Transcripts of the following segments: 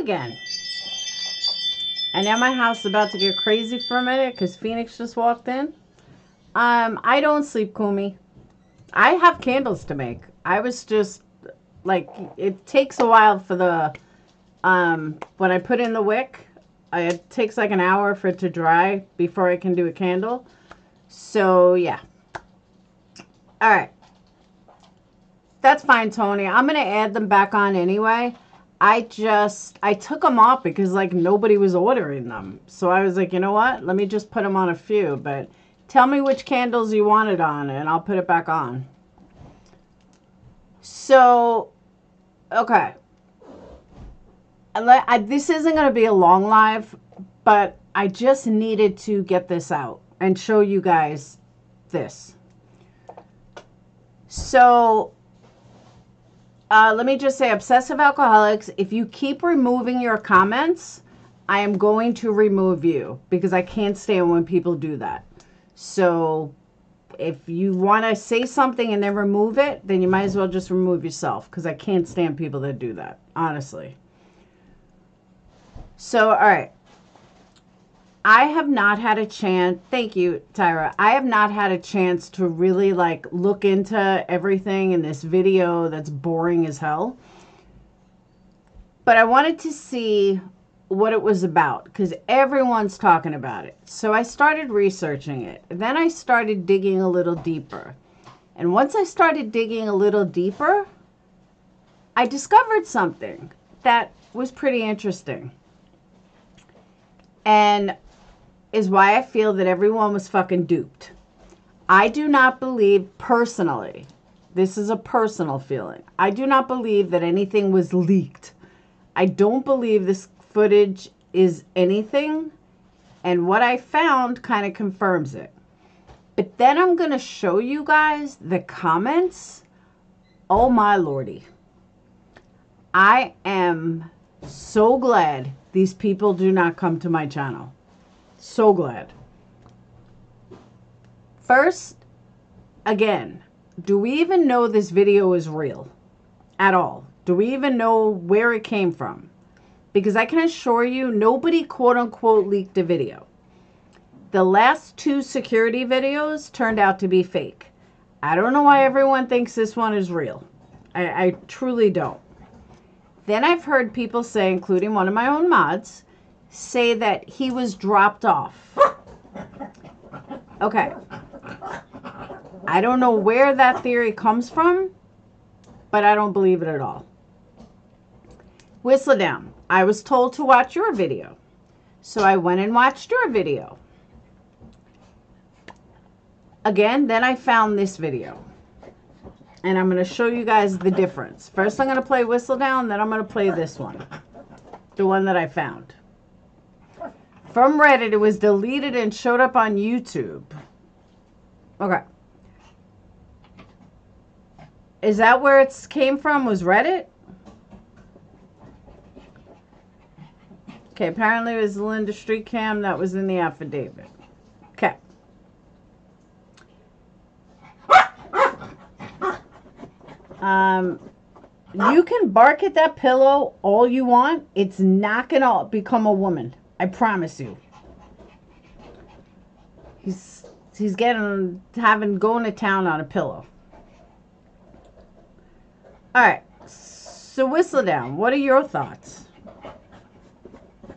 again. And now my house is about to get crazy for a minute because Phoenix just walked in. I don't sleep, Kumi. I have candles to make. I was just like, it takes a while for the when I put in the wick, it takes like an hour for it to dry before I can do a candle. So yeah. All right. That's fine, Tony. I'm going to add them back on anyway. I took them off because like nobody was ordering them. So I was like, you know what? Let me just put them on a few. But tell me which candles you want it on and I'll put it back on. So, okay. This isn't going to be a long live, but I just needed to get this out and show you guys this. So, let me just say, obsessive alcoholics, if you keep removing your comments, I am going to remove you because I can't stand when people do that. So if you want to say something and then remove it, then you might as well just remove yourself because I can't stand people that do that, honestly. So, all right. I have not had a chance. Thank you, Tyra. I have not had a chance to really like look into everything in this video that's boring as hell. But I wanted to see what it was about because everyone's talking about it. So I started researching it. Then I started digging a little deeper. And once I started digging a little deeper, I discovered something that was pretty interesting. And is why I feel that everyone was fucking duped. I do not believe personally, this is a personal feeling, I do not believe that anything was leaked. I don't believe this footage is anything, and what I found kind of confirms it. But then I'm going to show you guys the comments. Oh my lordy. I am so glad these people do not come to my channel. So glad. First, again, do we even know this video is real at all? Do we even know where it came from? Because I can assure you, nobody quote unquote leaked a video. The last two security videos turned out to be fake. I don't know why everyone thinks this one is real. I truly don't. Then I've heard people say, including one of my own mods, say that he was dropped off. Okay. I don't know where that theory comes from, but I don't believe it at all. Whistle down. I was told to watch your video. So I went and watched your video. Again, then I found this video. And I'm going to show you guys the difference. First I'm going to play Whistle Down, then I'm going to play this one. The one that I found. From Reddit, it was deleted and showed up on YouTube. Okay. Is that where it came from? Was Reddit? Okay, apparently it was Linda Street Cam that was in the affidavit. Okay. You can bark at that pillow all you want. It's not going to become a woman. I promise you. He's going to town on a pillow. All right. So Whistle Down, what are your thoughts?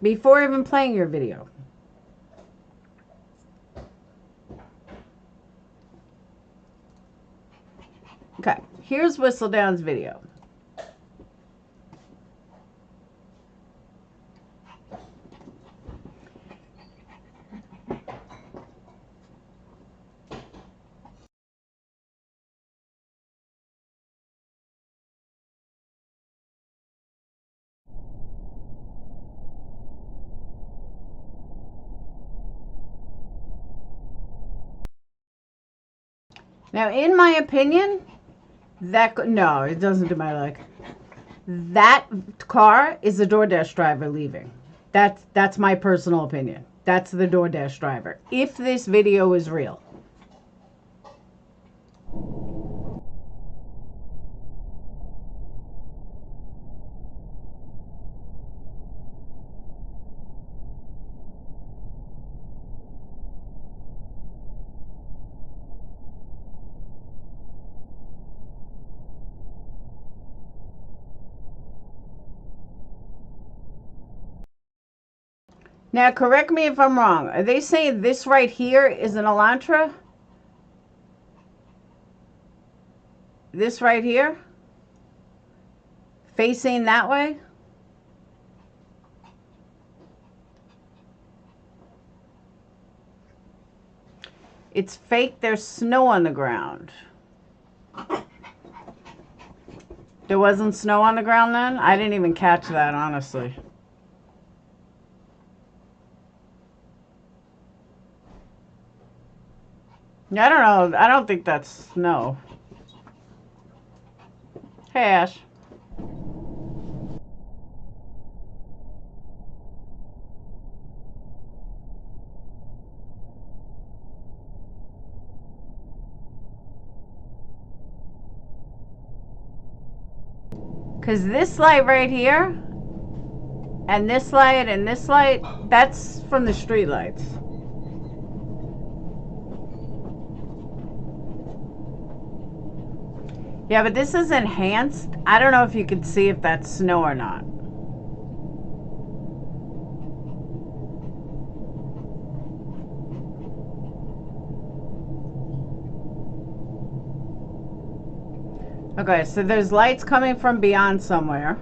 Before even playing your video. Okay. Here's Whistle Down's video. Now, in my opinion, no, it doesn't do my leg. That car is the DoorDash driver leaving. That's my personal opinion. That's the DoorDash driver. If this video is real. Now, correct me if I'm wrong. Are they saying this right here is an Elantra? This right here? Facing that way? It's fake. There's snow on the ground. There wasn't snow on the ground then? I didn't even catch that, honestly. I don't know. I don't think that's snow. Hey, Ash. Because this light right here, and this light, that's from the street lights. Yeah, but this is enhanced. I don't know if you can see if that's snow or not. Okay, so there's lights coming from beyond somewhere.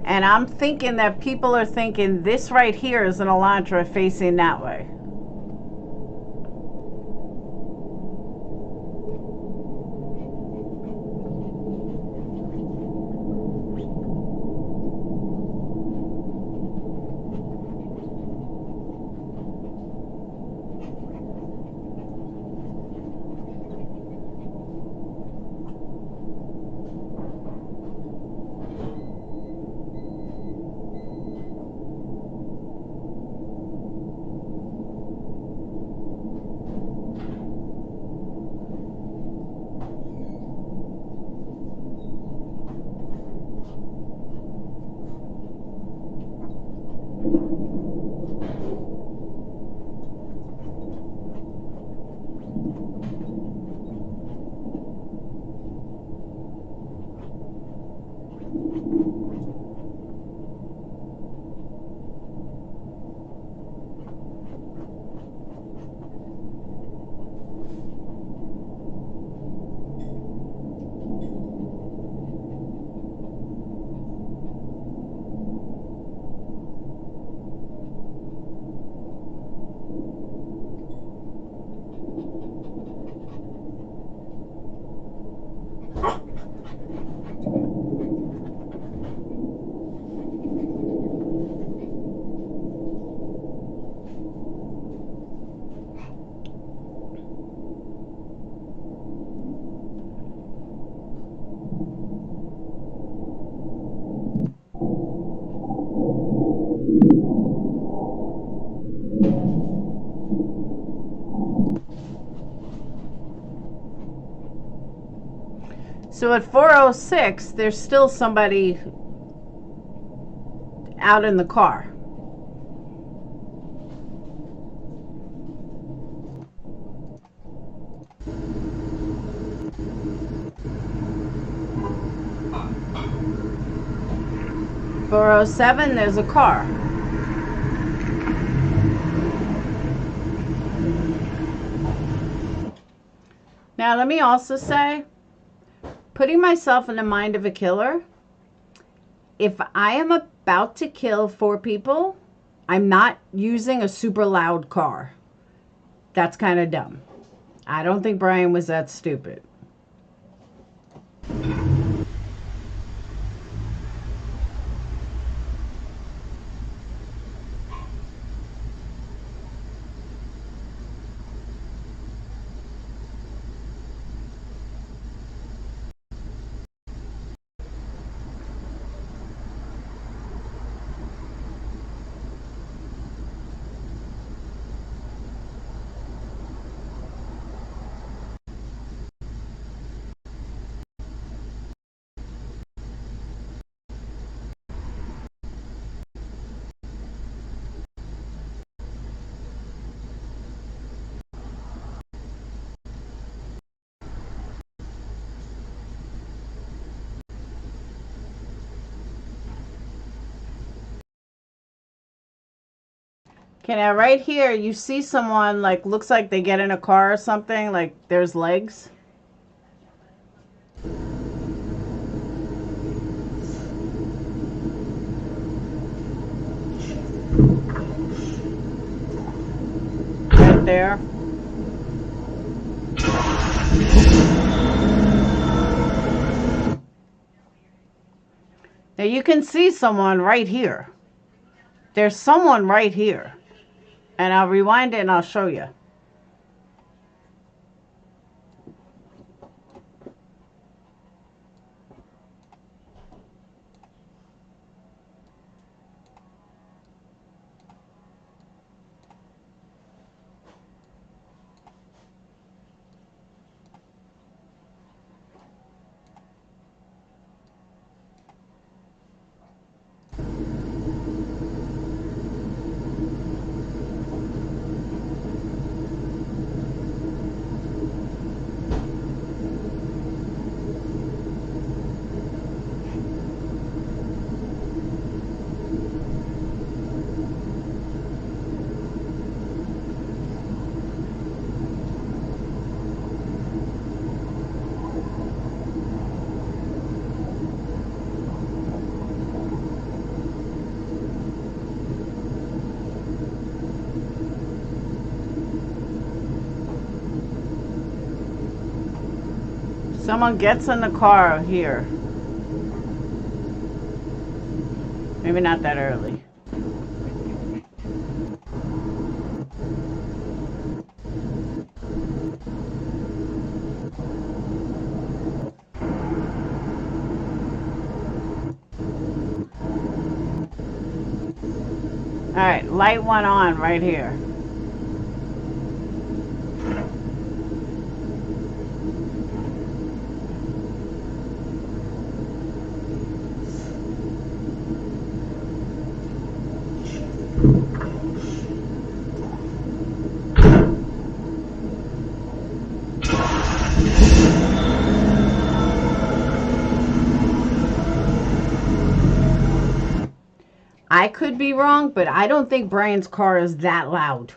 And I'm thinking that people are thinking this right here is an Elantra facing that way. So at 4:06, there's still somebody out in the car. .407, there's a car. Now let me also say, putting myself in the mind of a killer, if I am about to kill 4 people, I'm not using a super loud car. That's kind of dumb. I don't think Brian was that stupid. Okay, now right here, you see someone, like, looks like they get in a car or something, like there's legs. Right there. Now you can see someone right here. There's someone right here. And I'll rewind it and I'll show you. Someone gets in the car here. Maybe not that early. Alright, light went on right here. I could be wrong, but I don't think Brian's car is that loud.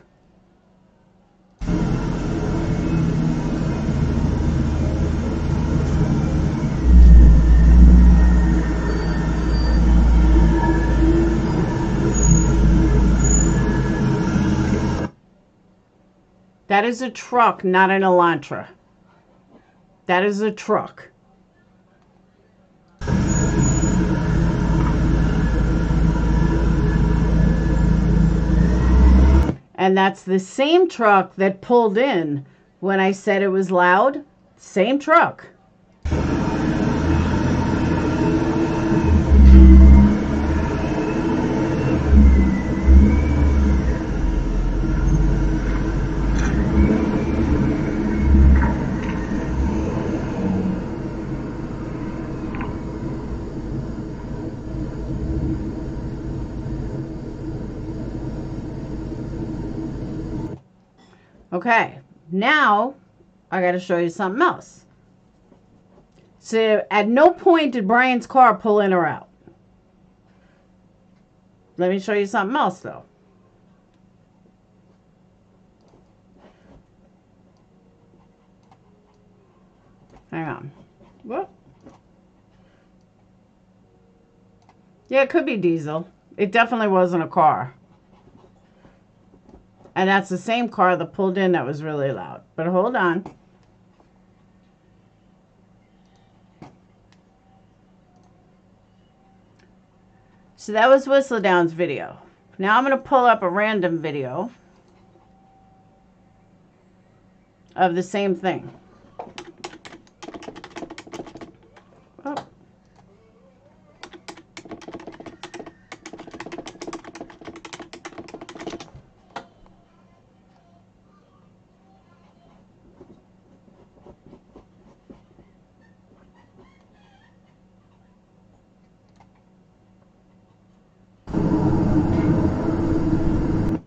That is a truck, not an Elantra. That is a truck. And that's the same truck that pulled in when I said it was loud. Same truck. Okay, now I got to show you something else. So at no point did Brian's car pull in or out. Let me show you something else though. Hang on. Whoop. Yeah, it could be diesel. It definitely wasn't a car. And that's the same car that pulled in that was really loud. But hold on. So that was Whistledown's video. Now I'm going to pull up a random video of the same thing. Oh.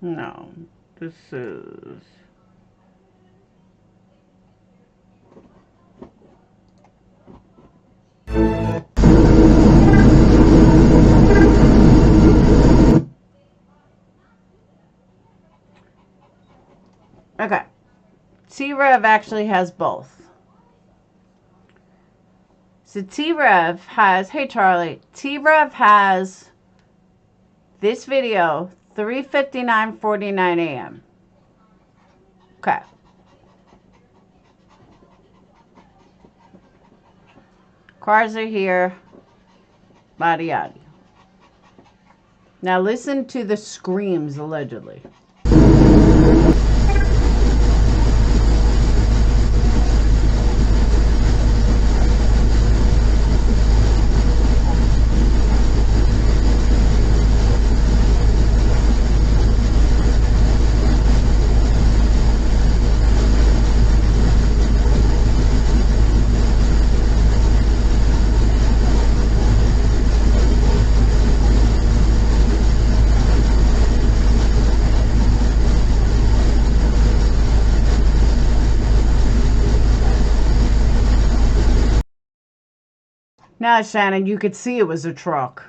No, this is... Okay. T-Rev actually has both. So T-Rev has, hey Charlie, T-Rev has this video, 3:59:49 a.m. Okay. Cars are here. Body yada. Now listen to the screams, allegedly. Now, Shannon, you could see it was a truck.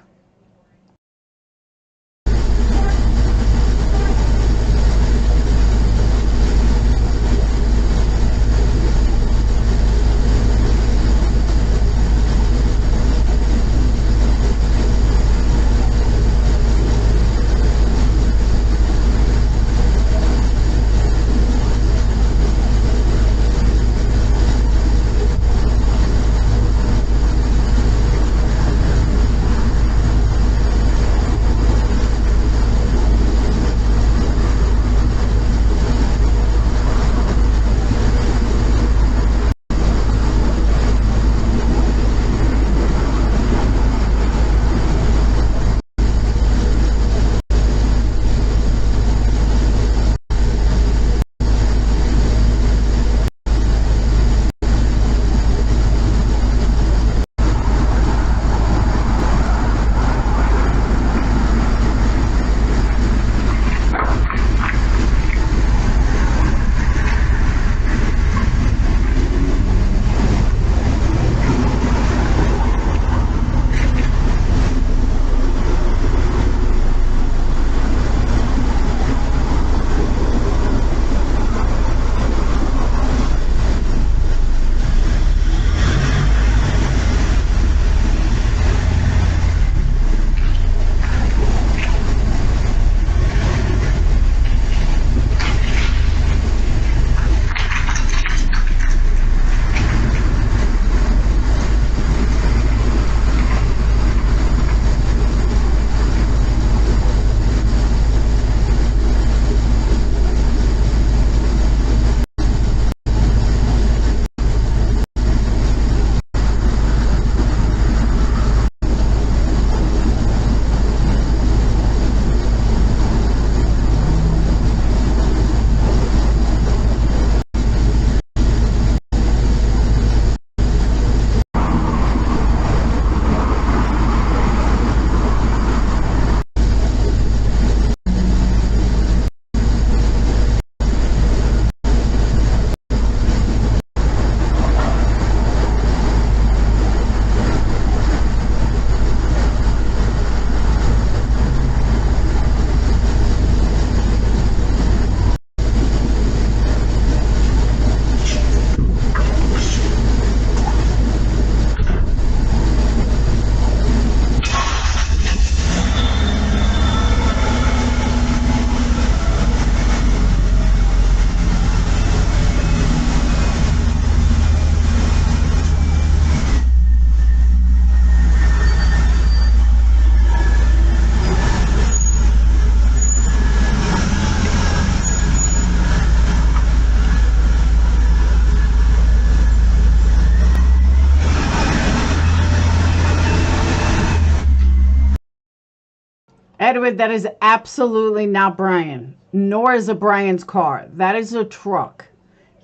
Edward, that is absolutely not Brian, nor is it Brian's car. That is a truck.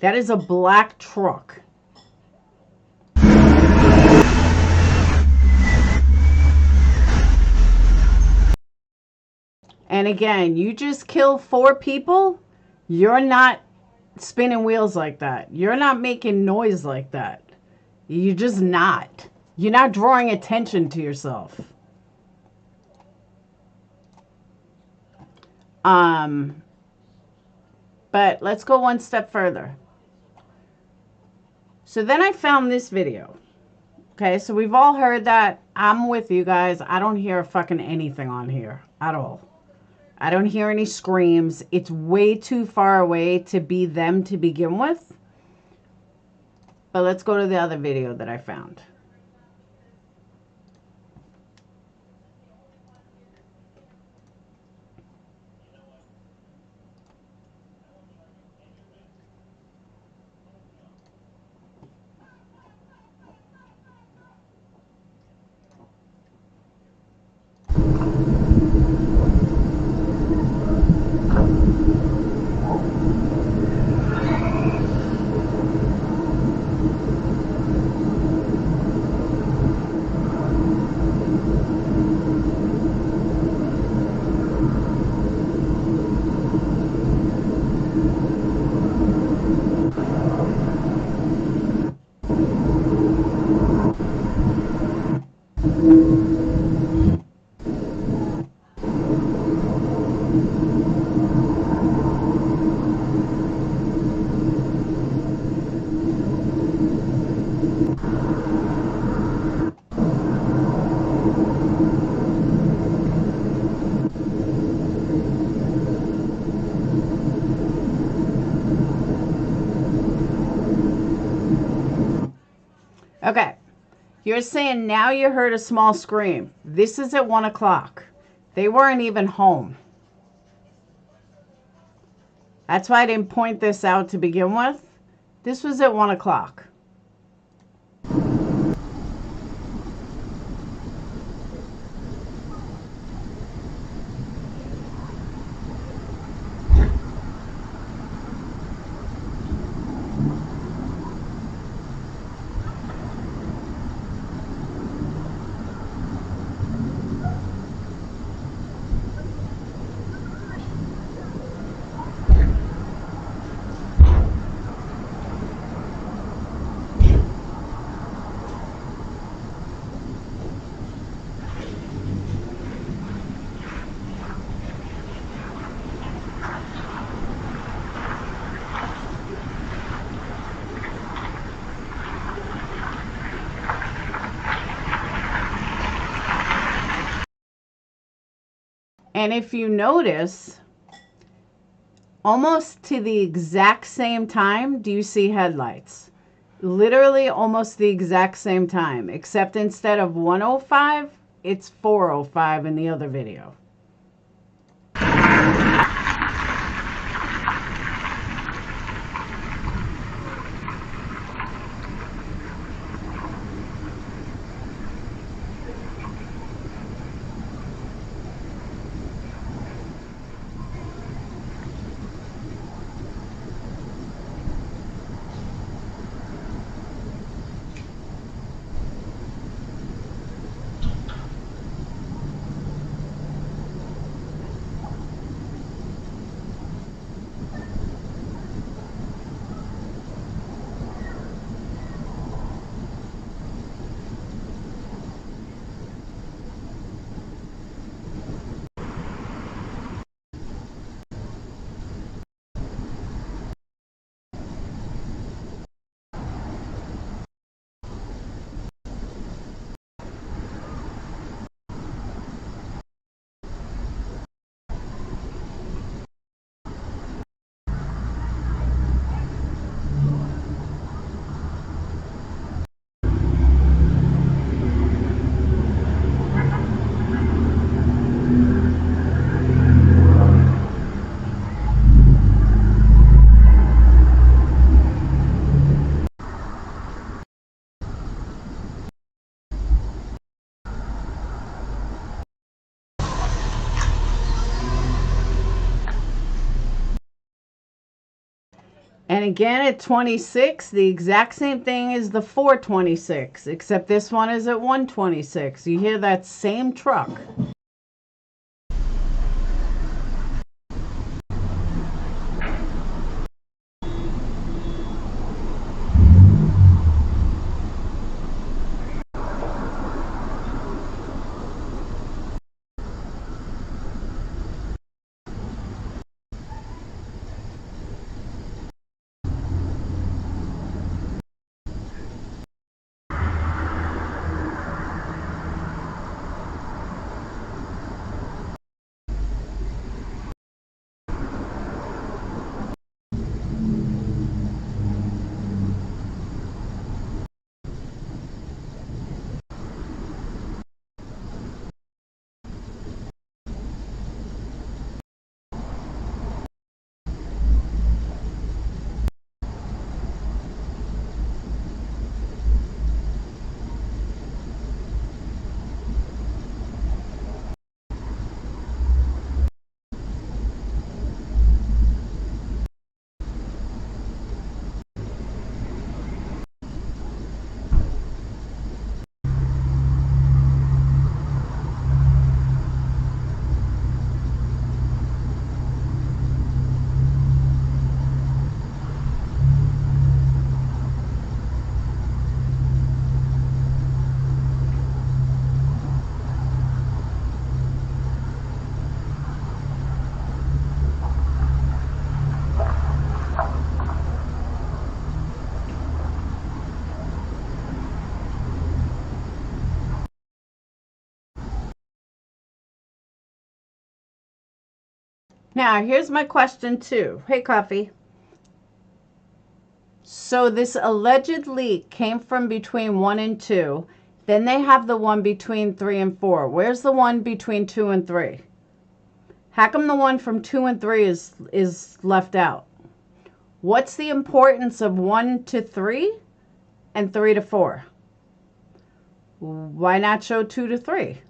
That is a black truck. And again, you just kill 4 people, you're not spinning wheels like that. You're not making noise like that. You're just not. You're not drawing attention to yourself. But let's go one step further. So then I found this video. Okay, so we've all heard that. I'm with you guys. I don't hear fucking anything on here at all. I don't hear any screams. It's way too far away to be them to begin with. But let's go to the other video that I found. Okay, you're saying now you heard a small scream. This is at 1 o'clock. They weren't even home. That's why I didn't point this out to begin with. This was at 1 o'clock. And if you notice, almost to the exact same time, do you see headlights? Literally almost the exact same time, except instead of 1:05, it's 4:05 in the other video. And again at 26, the exact same thing as the 426, except this one is at 126. You hear that same truck. Now, here's my question too. Hey, Coffee. So this alleged leak came from between 1 and 2. Then they have the one between 3 and 4. Where's the one between 2 and 3? How come the one from 2 and 3 is left out? What's the importance of 1 to 3 and 3 to 4? Why not show 2 to 3?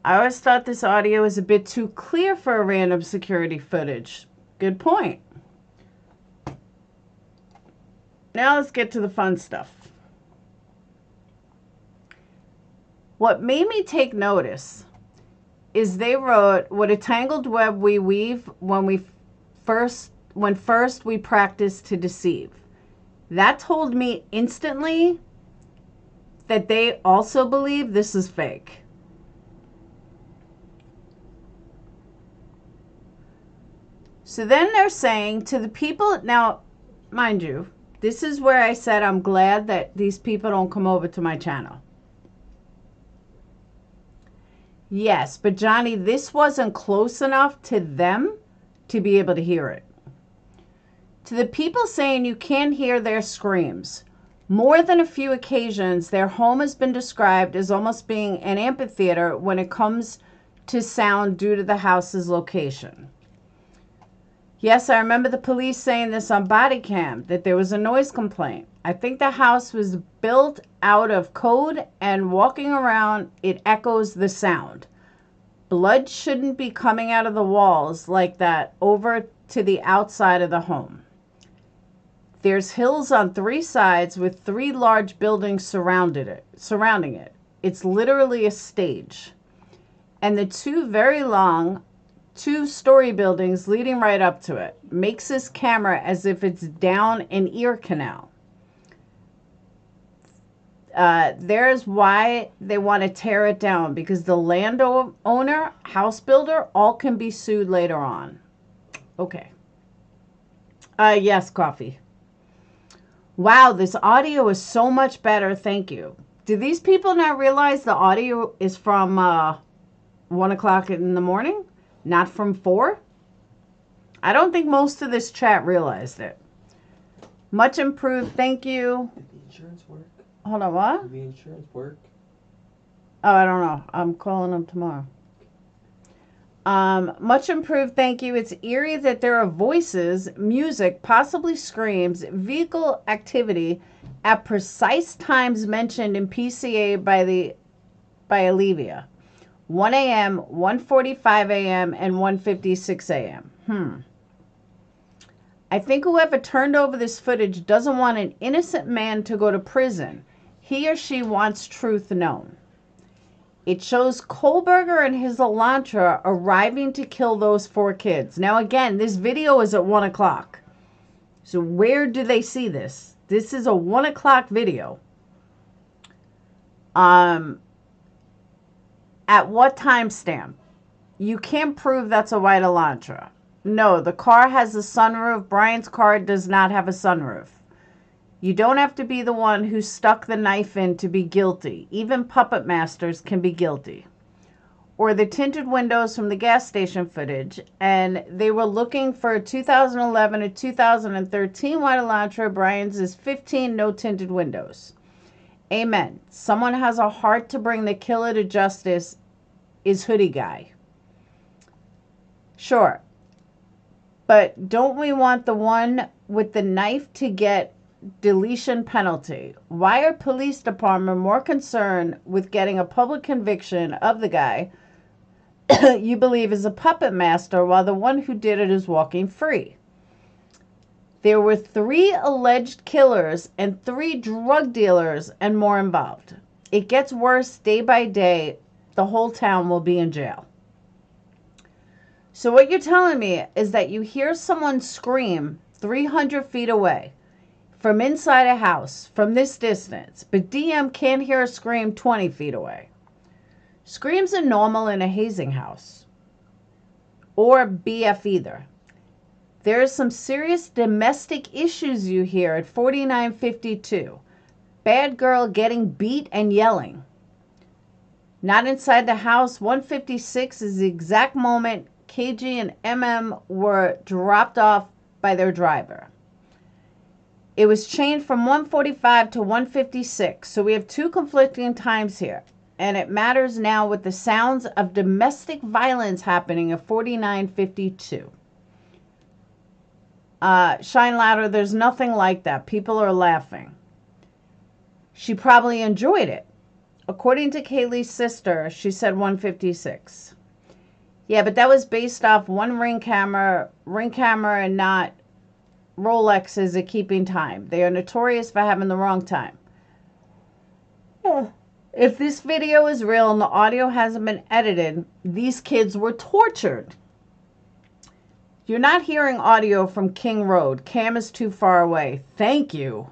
I always thought this audio was a bit too clear for a random security footage. Good point. Now let's get to the fun stuff. What made me take notice is they wrote, "What a tangled web we weave when first we practice to deceive." That told me instantly that they also believe this is fake. So then they're saying to the people, now, mind you, this is where I said I'm glad that these people don't come over to my channel. Yes, but Johnny, this wasn't close enough to them to be able to hear it. To the people saying you can't hear their screams, more than a few occasions, their home has been described as almost being an amphitheater when it comes to sound due to the house's location. Yes, I remember the police saying this on body cam, that there was a noise complaint. I think the house was built out of code, and walking around, it echoes the sound. Blood shouldn't be coming out of the walls like that over to the outside of the home. There's hills on 3 sides with 3 large buildings surrounding it. It's literally a stage. And the 2 very long 2-story buildings leading right up to it makes this camera as if it's down an ear canal. There's why they want to tear it down, because the landowner, house builder, all can be sued later on. Okay. Yes, Coffee. Wow, this audio is so much better. Thank you. Do these people not realize the audio is from 1 o'clock in the morning? Not from 4? I don't think most of this chat realized it. Much improved. Thank you. Did the insurance work? Hold on, what? Did the insurance work? Oh, I don't know. I'm calling them tomorrow. Much improved. Thank you. It's eerie that there are voices, music, possibly screams, vehicle activity at precise times mentioned in PCA by Olivia. 1 a.m., 1:45 a.m., and 1:56 a.m. I think whoever turned over this footage doesn't want an innocent man to go to prison. He or she wants truth known. It shows Kohlberger and his Elantra arriving to kill those 4 kids. Now again, this video is at 1 o'clock. So where do they see this? This is a 1 o'clock video. At what timestamp? You can't prove that's a white Elantra. No, the car has a sunroof. Brian's car does not have a sunroof. You don't have to be the one who stuck the knife in to be guilty. Even puppet masters can be guilty. Or the tinted windows from the gas station footage, and they were looking for a 2011 or 2013 white Elantra. Brian's is 15 no tinted windows. Amen. Someone has a heart to bring the killer to justice. Is Hoodie Guy. Sure. But don't we want the one with the knife to get deletion penalty? Why are police department more concerned with getting a public conviction of the guy you believe is a puppet master while the one who did it is walking free? There were 3 alleged killers and 3 drug dealers and more involved. It gets worse day by day. The whole town will be in jail. So what you're telling me is that you hear someone scream 300 feet away from inside a house from this distance, but DM can't hear a scream 20 feet away. Screams are normal in a hazing house or BF either. There are some serious domestic issues you hear at 4952. Bad girl getting beat and yelling. Not inside the house. 156 is the exact moment KG and MM were dropped off by their driver. It was changed from 145 to 156. So we have two conflicting times here. And it matters now with the sounds of domestic violence happening at 4952. Shine louder. There's nothing like that. People are laughing. She probably enjoyed it. According to Kaylee's sister, she said 156. Yeah, but that was based off one ring camera and not Rolexes at keeping time. They are notorious for having the wrong time. If this video is real and the audio hasn't been edited, these kids were tortured. You're not hearing audio from King Road. Cam is too far away. Thank you.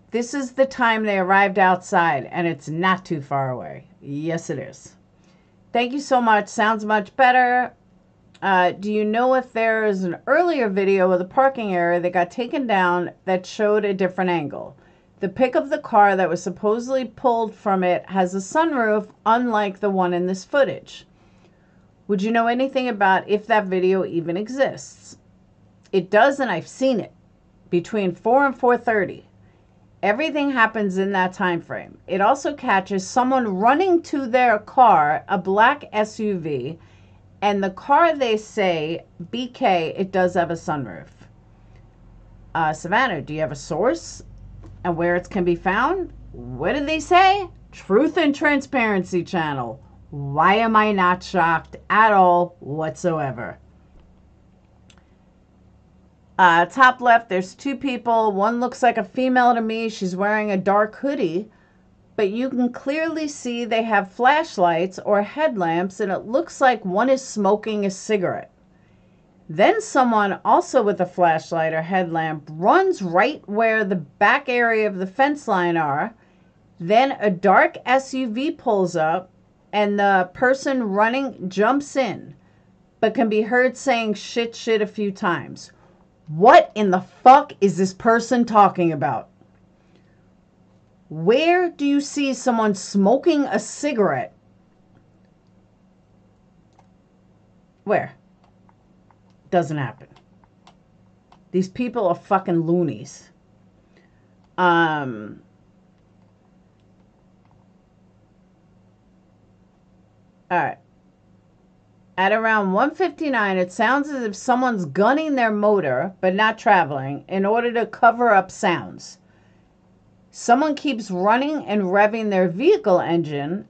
This is the time they arrived outside, and it's not too far away. Yes, it is. Thank you so much. Sounds much better. Do you know if there is an earlier video of the parking area that got taken down that showed a different angle? The pic of the car that was supposedly pulled from it has a sunroof, unlike the one in this footage. Would you know anything about if that video even exists? It does, and I've seen it. Between 4 and 4:30. Everything happens in that time frame. It also catches someone running to their car, a black SUV, and the car, they say, BK, it does have a sunroof. Savannah, do you have a source and where it can be found? What did they say? Truth and Transparency Channel. Why am I not shocked at all whatsoever? Top left, there's two people. One looks like a female to me. She's wearing a dark hoodie, but you can clearly see they have flashlights or headlamps, and it looks like one is smoking a cigarette. Then someone also with a flashlight or headlamp runs right where the back area of the fence line are. Then a dark SUV pulls up, and the person running jumps in, but can be heard saying shit a few times. What in the fuck is this person talking about? Where do you see someone smoking a cigarette? Where? Doesn't happen. These people are fucking loonies. All right. At around 1:59, it sounds as if someone's gunning their motor, but not traveling, in order to cover up sounds. Someone keeps running and revving their vehicle engine,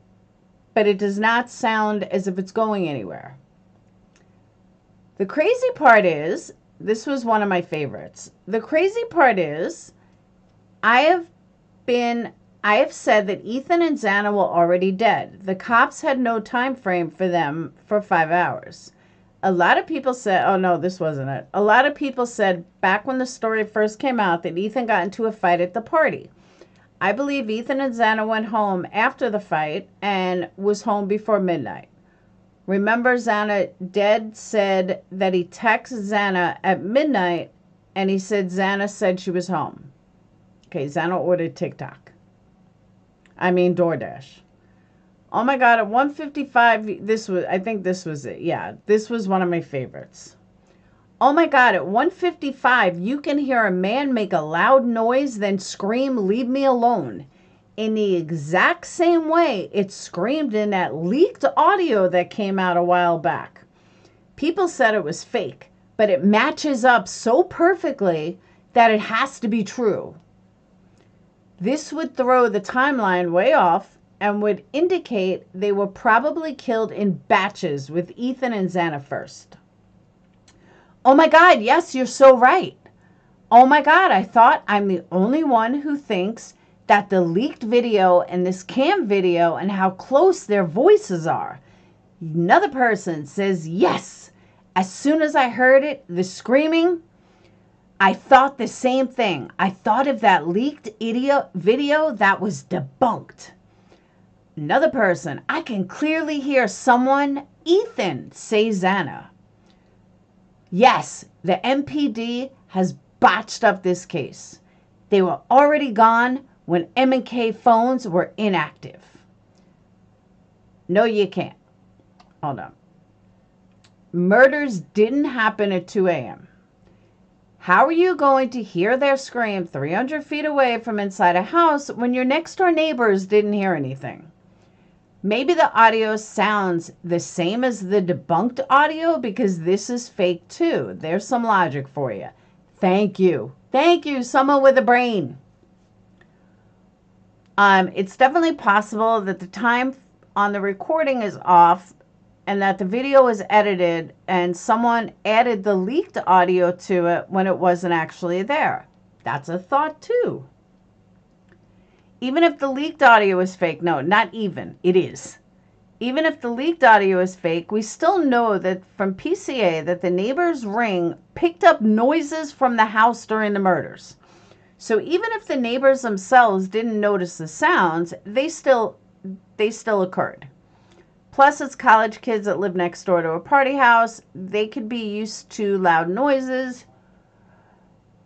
but it does not sound as if it's going anywhere. The crazy part is, this was one of my favorites. The crazy part is, I have said that Ethan and Xana were already dead. The cops had no time frame for them for 5 hours. A lot of people said, oh no, this wasn't it. A lot of people said back when the story first came out that Ethan got into a fight at the party. I believe Ethan and Xana went home after the fight and was home before midnight. Remember, Xana Dead said that he texted Xana at midnight and he said Xana said she was home. Okay, Xana ordered DoorDash. Oh my God, at 1:55, I think this was it. Yeah, this was one of my favorites. Oh my God, at 1:55, you can hear a man make a loud noise, then scream, "Leave me alone." In the exact same way it screamed in that leaked audio that came out a while back. People said it was fake, but it matches up so perfectly that it has to be true. This would throw the timeline way off and would indicate they were probably killed in batches with Ethan and Xana first. Oh my God, yes, you're so right. Oh my God, I thought I'm the only one who thinks that the leaked video and this cam video and how close their voices are. Another person says, yes, as soon as I heard it, the screaming, I thought the same thing. I thought of that leaked video that was debunked. Another person, I can clearly hear someone, Ethan, say Xana. Yes, the MPD has botched up this case. They were already gone when M&K phones were inactive. No, you can't. Hold on. Murders didn't happen at 2 a.m. How are you going to hear their scream 300 feet away from inside a house when your next door neighbors didn't hear anything? Maybe the audio sounds the same as the debunked audio because this is fake too. There's some logic for you. Thank you. Thank you, someone with a brain. It's definitely possible that the time on the recording is off and that the video was edited and someone added the leaked audio to it when it wasn't actually there. That's a thought too. Even if the leaked audio is fake, no, not even, it is. Even if the leaked audio is fake, we still know that from PCA that the neighbor's ring picked up noises from the house during the murders. So even if the neighbors themselves didn't notice the sounds, they still occurred. Plus, it's college kids that live next door to a party house. They could be used to loud noises.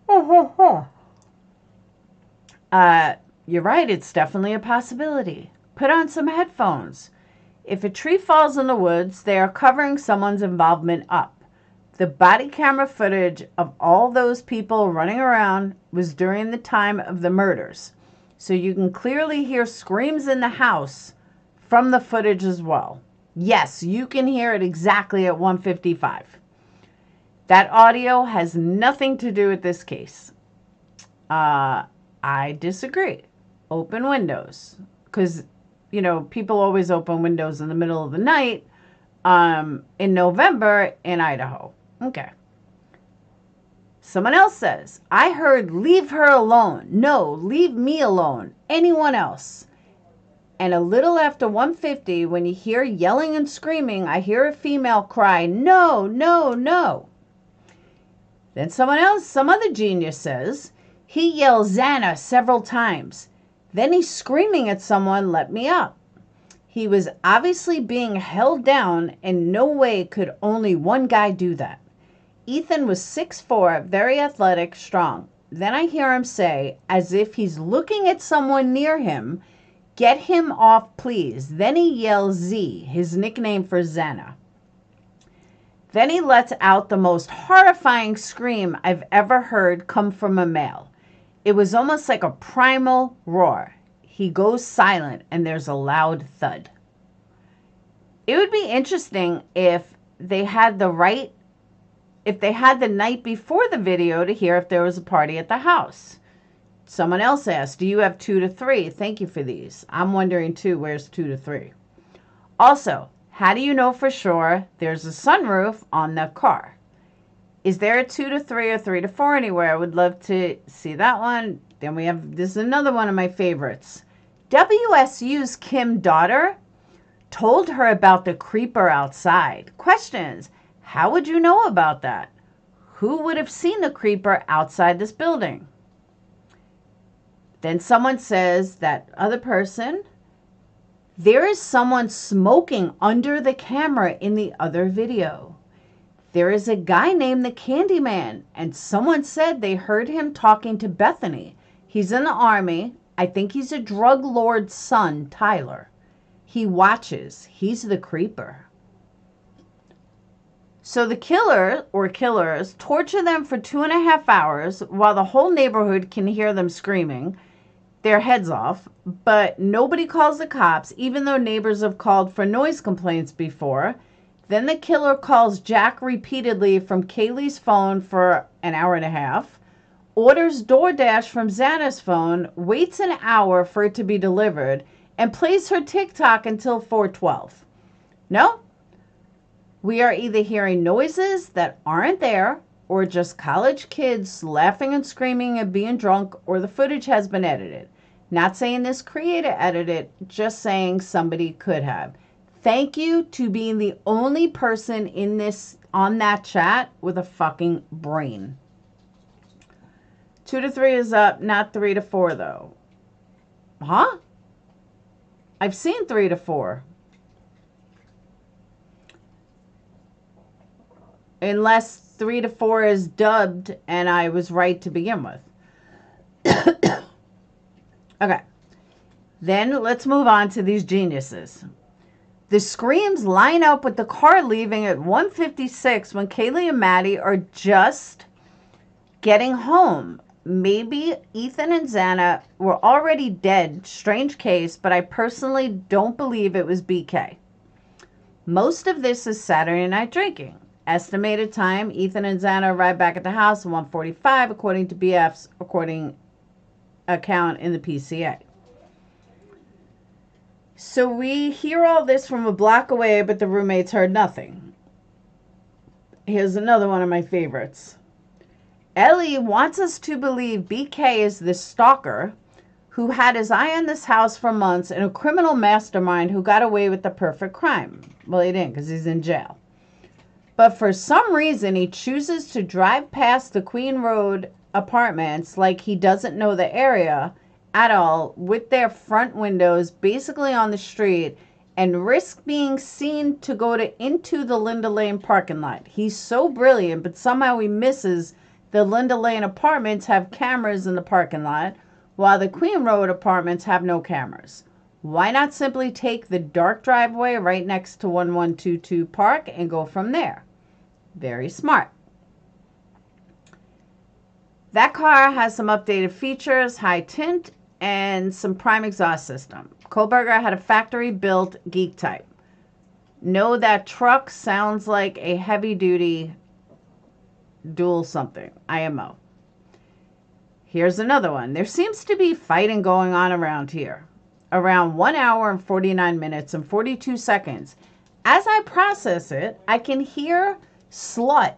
You're right, it's definitely a possibility. Put on some headphones. If a tree falls in the woods, they are covering someone's involvement up. The body camera footage of all those people running around was during the time of the murders. So you can clearly hear screams in the house from the footage as well. Yes, you can hear it exactly at 1:55. That audio has nothing to do with this case. I disagree. Open windows. Because, you know, people always open windows in the middle of the night in November in Idaho. Okay. Someone else says, I heard leave her alone. No, leave me alone. Anyone else. And a little after 1:50, when you hear yelling and screaming, I hear a female cry, no, no, no. Then someone else, some other genius says, he yells Xana several times. Then he's screaming at someone, let me up. He was obviously being held down, and no way could only one guy do that. Ethan was 6'4", very athletic, strong. Then I hear him say, as if he's looking at someone near him, get him off, please. Then he yells Z, his nickname for Xana. Then he lets out the most horrifying scream I've ever heard come from a male. It was almost like a primal roar. He goes silent and there's a loud thud. It would be interesting if they had the night before the video to hear if there was a party at the house. Someone else asked, do you have 2 to 3? Thank you for these. I'm wondering too, where's 2 to 3? Also, how do you know for sure there's a sunroof on the car? Is there a 2 to 3 or 3 to 4 anywhere? I would love to see that one. Then we have, this is another one of my favorites. WSU's Kim daughter told her about the creeper outside. Questions. How would you know about that? Who would have seen the creeper outside this building? Then someone says, that other person, there is someone smoking under the camera in the other video. There is a guy named the Candyman, and someone said they heard him talking to Bethany. He's in the army. I think he's a drug lord's son, Tyler. He watches. He's the creeper. So the killer or killers torture them for 2.5 hours while the whole neighborhood can hear them screaming their heads off, but nobody calls the cops, even though neighbors have called for noise complaints before. Then the killer calls Jack repeatedly from Kaylee's phone for an hour and a half, orders DoorDash from Xana's phone, waits an hour for it to be delivered, and plays her TikTok until 4:12. No? We are either hearing noises that aren't there, or just college kids laughing and screaming and being drunk, or the footage has been edited. Not saying this creator edited, just saying somebody could have. Thank you to being the only person in this on that chat with a fucking brain. 2 to 3 is up, not 3 to 4 though. Huh? I've seen 3 to 4. Unless 3 to 4 is dubbed and I was right to begin with. Okay. Then let's move on to these geniuses. The screams line up with the car leaving at 1:56 when Kaylee and Maddie are just getting home. Maybe Ethan and Xana were already dead. Strange case, but I personally don't believe it was BK. Most of this is Saturday night drinking. Estimated time, Ethan and Xana arrived back at the house at 1:45, according to BF's account in the PCA. So we hear all this from a block away, but the roommates heard nothing. Here's another one of my favorites. Ellie wants us to believe BK is the stalker who had his eye on this house for months and a criminal mastermind who got away with the perfect crime. Well, he didn't because he's in jail. But for some reason, he chooses to drive past the Queen Road apartments like he doesn't know the area at all, with their front windows basically on the street, and risk being seen to go into the Linda Lane parking lot. He's so brilliant, but somehow he misses the Linda Lane apartments have cameras in the parking lot, while the Queen Road apartments have no cameras. Why not simply take the dark driveway right next to 1122 Park and go from there? Very smart. That car has some updated features, high tint, and some prime exhaust system. Kohberger had a factory-built Geek Type. No, that truck sounds like a heavy-duty dual something, IMO. Here's another one. There seems to be fighting going on around here. Around 1 hour and 49 minutes and 42 seconds. As I process it, I can hear slut.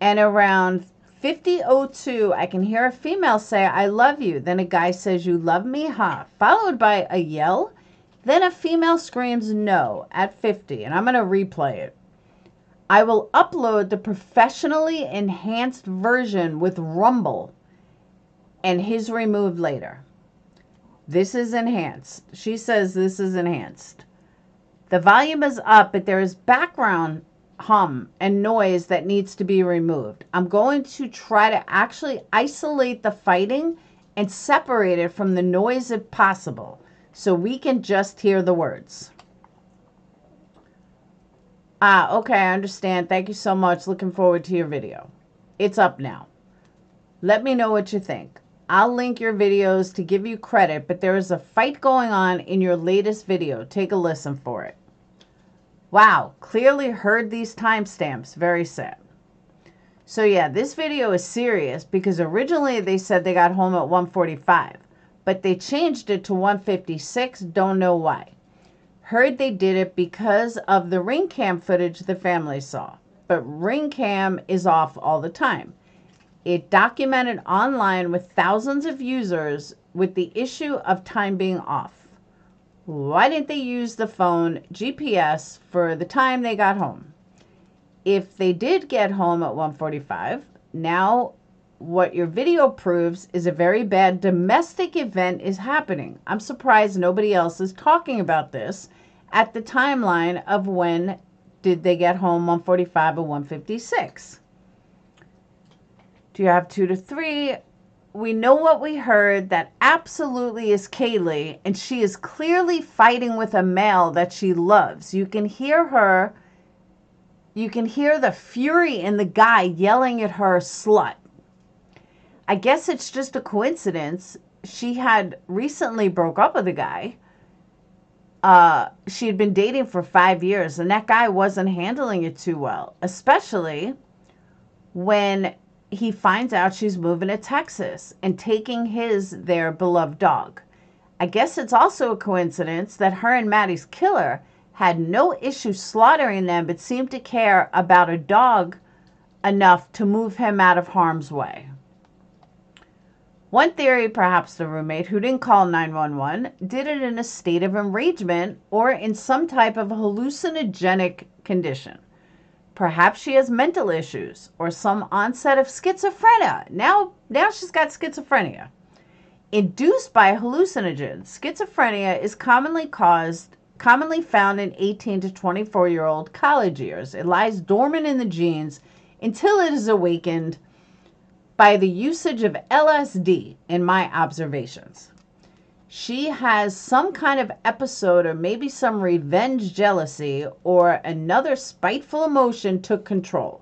And around 50:02, I can hear a female say, I love you. Then a guy says, you love me, huh? Followed by a yell. Then a female screams no at 50. And I'm going to replay it. I will upload the professionally enhanced version with Rumble and his removed later. This is enhanced. She says this is enhanced. The volume is up, but there is background hum and noise that needs to be removed. I'm going to try to actually isolate the fighting and separate it from the noise if possible, so we can just hear the words. Okay, I understand. Thank you so much. Looking forward to your video. It's up now. Let me know what you think. I'll link your videos to give you credit, but there is a fight going on in your latest video. Take a listen for it. Wow, clearly heard these timestamps. Very sad. So yeah, this video is serious because originally they said they got home at 1:45, but they changed it to 1:56. Don't know why. Heard they did it because of the ring cam footage the family saw, but ring cam is off all the time. It documented online with thousands of users with the issue of time being off. Why didn't they use the phone GPS for the time they got home? If they did get home at 1:45, now what your video proves is a very bad domestic event is happening. I'm surprised nobody else is talking about this at the timeline of when did they get home, 1:45 or 1:56. Do you have 2 to 3? We know what we heard. That absolutely is Kaylee, and she is clearly fighting with a male that she loves. You can hear her. You can hear the fury in the guy yelling at her, slut. I guess it's just a coincidence. She had recently broke up with a guy. She had been dating for 5 years, and that guy wasn't handling it too well, especially when he finds out she's moving to Texas and taking their beloved dog. I guess it's also a coincidence that her and Maddie's killer had no issue slaughtering them, but seemed to care about a dog enough to move him out of harm's way. One theory, perhaps the roommate who didn't call 911 did it in a state of enragement or in some type of hallucinogenic condition. Perhaps she has mental issues or some onset of schizophrenia. Now she's got schizophrenia. Induced by hallucinogens, schizophrenia is commonly found in 18 to 24-year-old college years. It lies dormant in the genes until it is awakened by the usage of LSD, in my observations. She has some kind of episode or maybe some revenge jealousy or another spiteful emotion took control.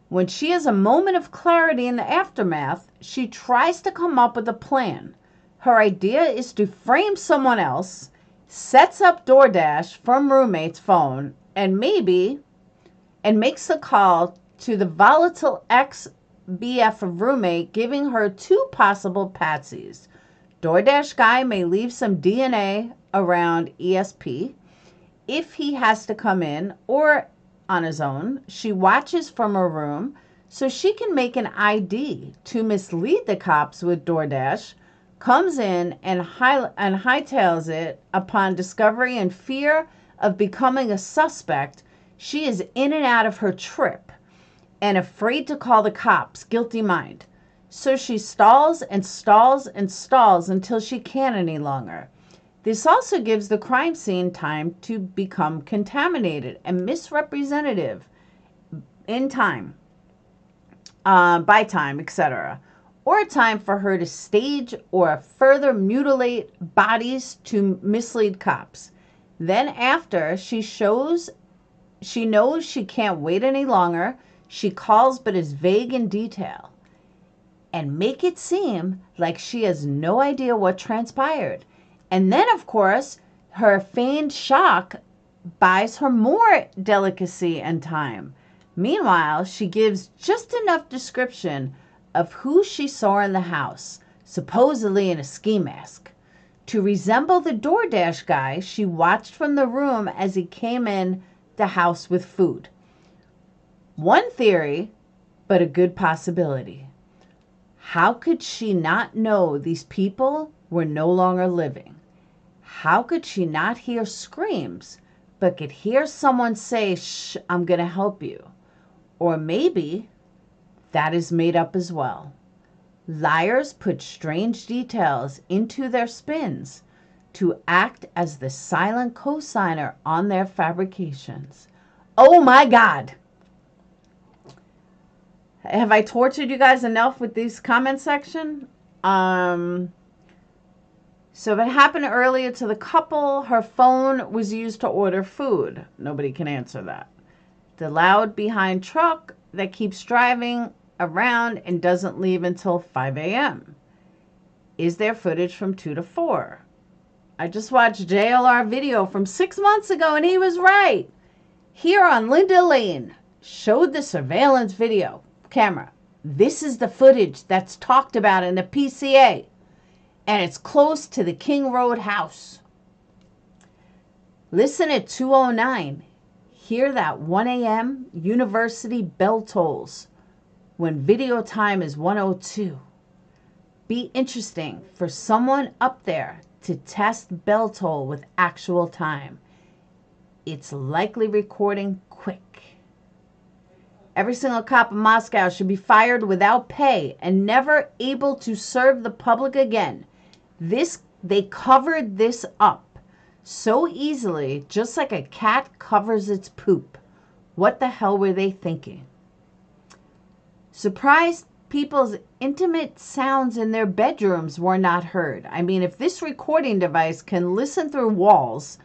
When she has a moment of clarity in the aftermath, she tries to come up with a plan. Her idea is to frame someone else, sets up DoorDash from roommate's phone, and makes the call to the volatile ex-BF of roommate, giving her two possible patsies. DoorDash guy may leave some DNA around ESP if he has to come in or on his own. She watches from her room so she can make an ID to mislead the cops with DoorDash, comes in and hightails it upon discovery and fear of becoming a suspect. She is in and out of her trip and afraid to call the cops, guilty mind. So she stalls and stalls and stalls until she can't any longer. This also gives the crime scene time to become contaminated and misrepresentative in time, by time, etc. Or time for her to stage or further mutilate bodies to mislead cops. Then after she knows she can't wait any longer, she calls but is vague in detail and make it seem like she has no idea what transpired. And then, of course, her feigned shock buys her more delicacy and time. Meanwhile, she gives just enough description of who she saw in the house, supposedly in a ski mask, to resemble the DoorDash guy she watched from the room as he came in the house with food. One theory, but a good possibility. How could she not know these people were no longer living? How could she not hear screams, but could hear someone say, "Shh, I'm going to help you"? Or maybe that is made up as well. Liars put strange details into their spins to act as the silent cosigner on their fabrications. Oh my God. Have I tortured you guys enough with this comment section? So if it happened earlier to the couple, her phone was used to order food. Nobody can answer that. The loud behind truck that keeps driving around and doesn't leave until 5 a.m. Is there footage from 2 to 4? I just watched JLR video from 6 months ago and he was right. Here on Linda Lane showed the surveillance video camera. This is the footage that's talked about in the PCA, and it's close to the King Road house. Listen at 2:09. Hear that 1 a.m. university bell tolls when video time is 1:02. Be interesting for someone up there to test bell toll with actual time. It's likely recording quick. Every single cop in Moscow should be fired without pay and never able to serve the public again. They covered this up so easily, just like a cat covers its poop. What the hell were they thinking? Surprised people's intimate sounds in their bedrooms were not heard. I mean, if this recording device can listen through walls,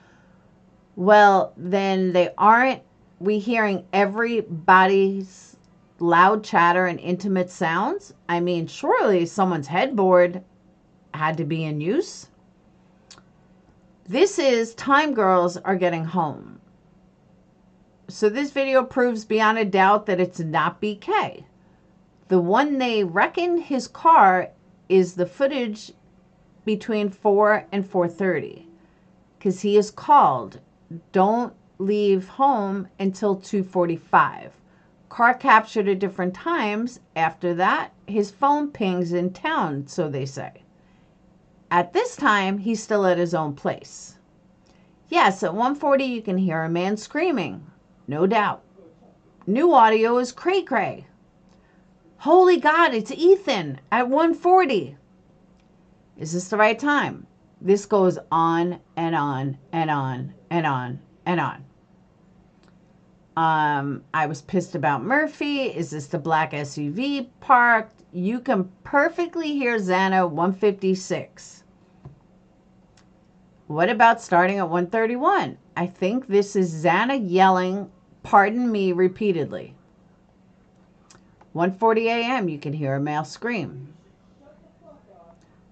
well, then aren't we hearing everybody's loud chatter and intimate sounds? I mean, surely someone's headboard had to be in use. This is Time Girls Are Getting Home. So this video proves beyond a doubt that it's not BK. The one they reckon his car is the footage between 4 and 4:30. Because he is called, don't leave home until 2:45. Car captured at different times. After that, his phone pings in town, so they say. At this time, he's still at his own place. Yes, at 1:40 you can hear a man screaming. No doubt. New audio is cray-cray. Holy God, it's Ethan at 1:40. Is this the right time? This goes on and on and on and on and on. I was pissed about Murphy. Is this the black SUV parked? You can perfectly hear Xana 156. What about starting at 1:31? I think this is Xana yelling, pardon me, repeatedly. 1:40 a.m. you can hear a male scream.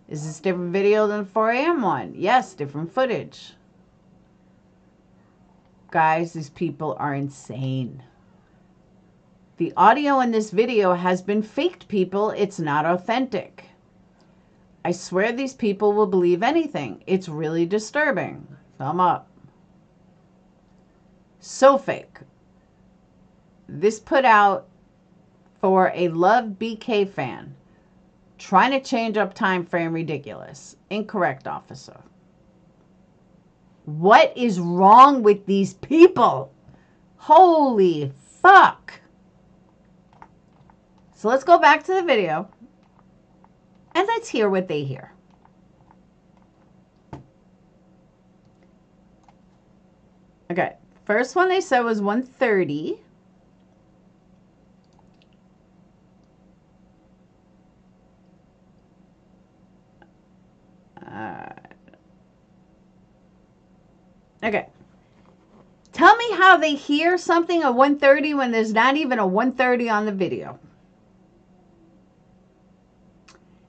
Is this different video than the 4 a.m. one? Yes, different footage. Guys, these people are insane. The audio in this video has been faked, people. It's not authentic. I swear these people will believe anything. It's really disturbing. Thumb up. So fake. This put out for a Love BK fan. Trying to change up time frame, ridiculous. Incorrect, officer. What is wrong with these people? Holy fuck. So let's go back to the video and let's hear what they hear. Okay, first one they said was 1:30. Okay. Tell me how they hear something at 1:30 when there's not even a 1:30 on the video.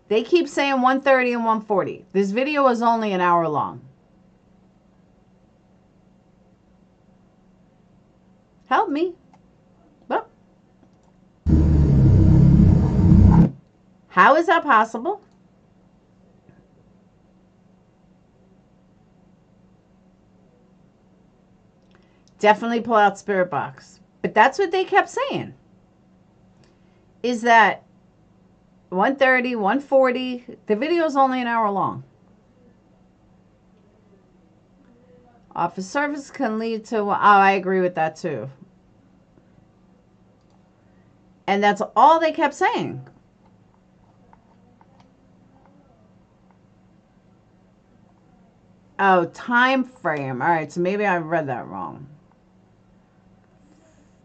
They keep saying 1:30 and 1:40. This video is only an hour long. Help me. Well, how is that possible? Definitely pull out Spirit Box. But that's what they kept saying. Is that 1:30, 1:40, the video is only an hour long. Office service can lead to, oh, I agree with that too. And that's all they kept saying. Oh, time frame. All right, so maybe I read that wrong.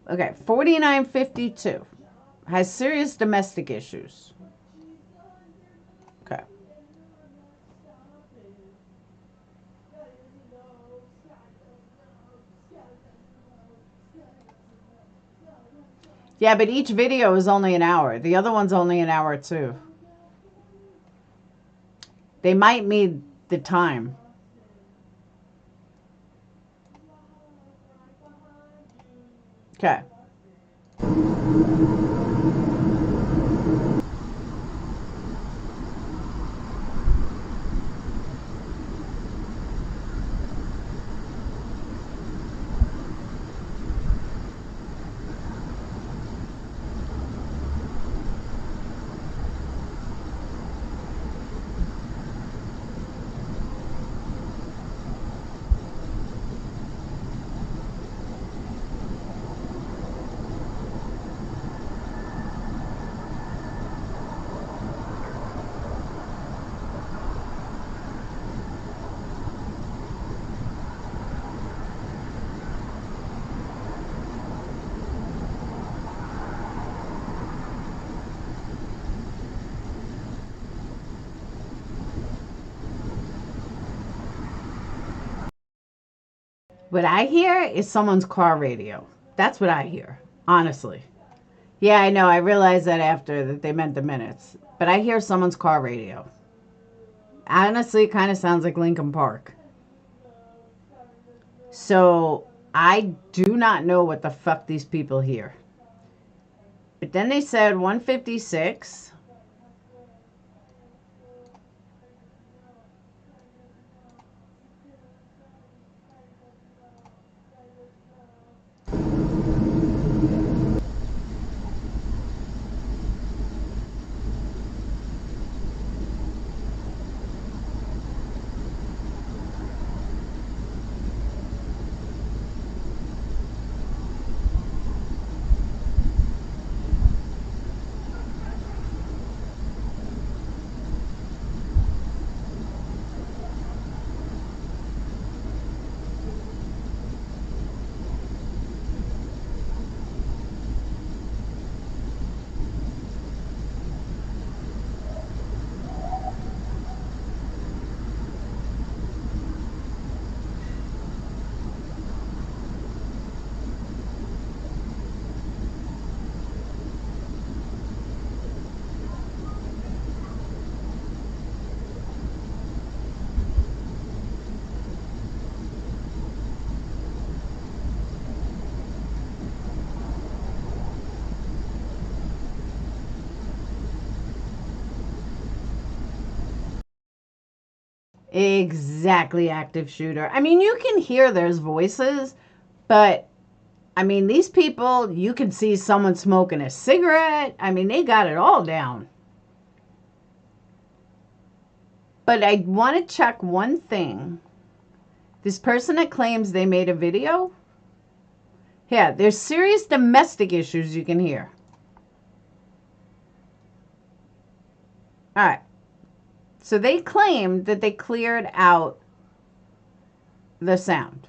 Okay, 4952 has serious domestic issues. Okay. Yeah, but each video is only an hour. The other one's only an hour too. They might need the time. Okay. What I hear is someone's car radio. That's what I hear, honestly. Yeah, I know. I realized that after that they meant the minutes. But I hear someone's car radio. Honestly, it kind of sounds like Lincoln Park. So I do not know what the fuck these people hear. But then they said 156. Exactly, active shooter. I mean, you can hear there's voices, but I mean, these people, you can see someone smoking a cigarette. I mean, they got it all down. But I want to check one thing. This person that claims they made a video, yeah, there's serious domestic issues you can hear. All right. So they claimed that they cleared out the sound.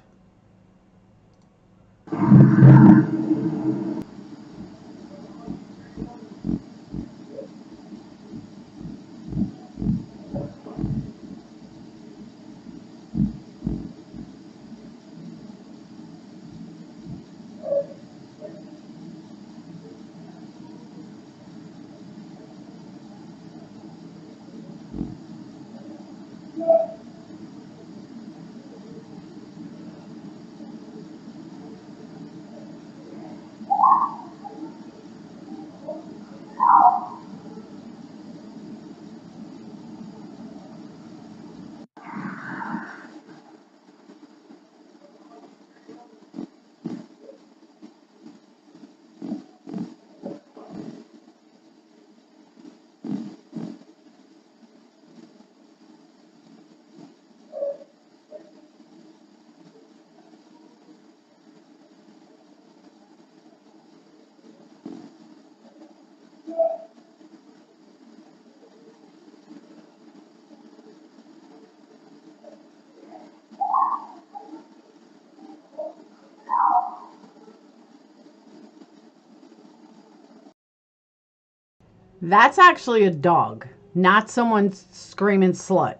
That's actually a dog, not someone screaming slut.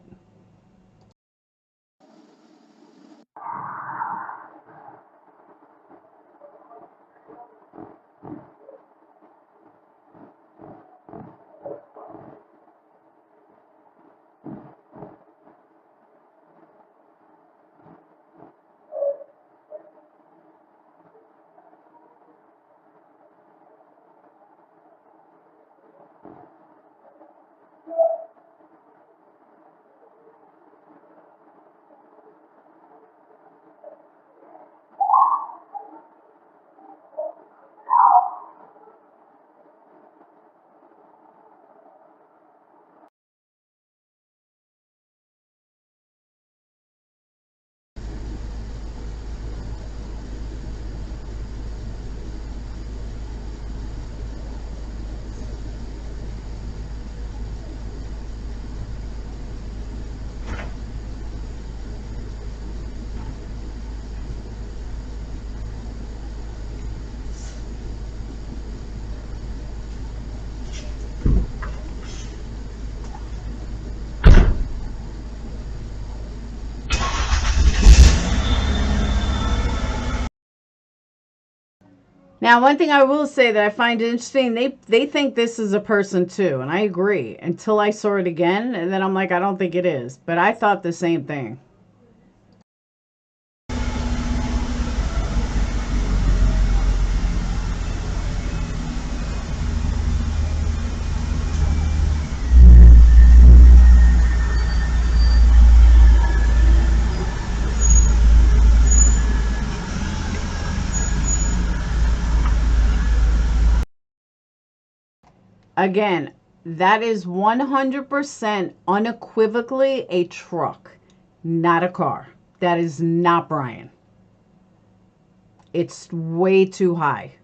Now, one thing I will say that I find interesting, they think this is a person too, and I agree until I saw it again, and then I'm like, I don't think it is. But I thought the same thing. Again, that is 100% unequivocally a truck, not a car. That is not Brian. It's way too high.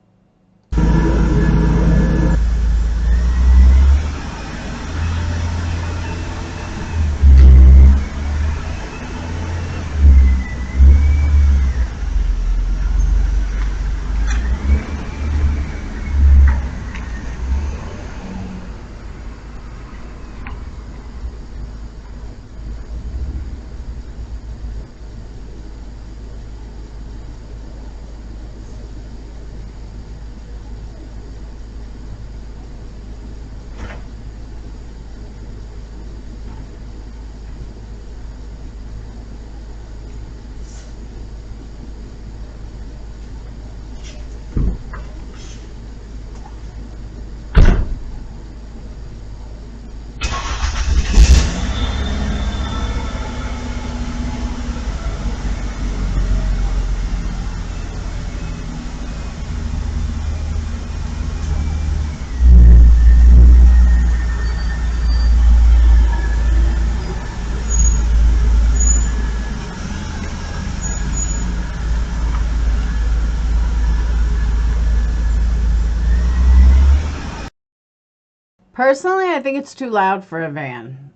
Personally, I think it's too loud for a van.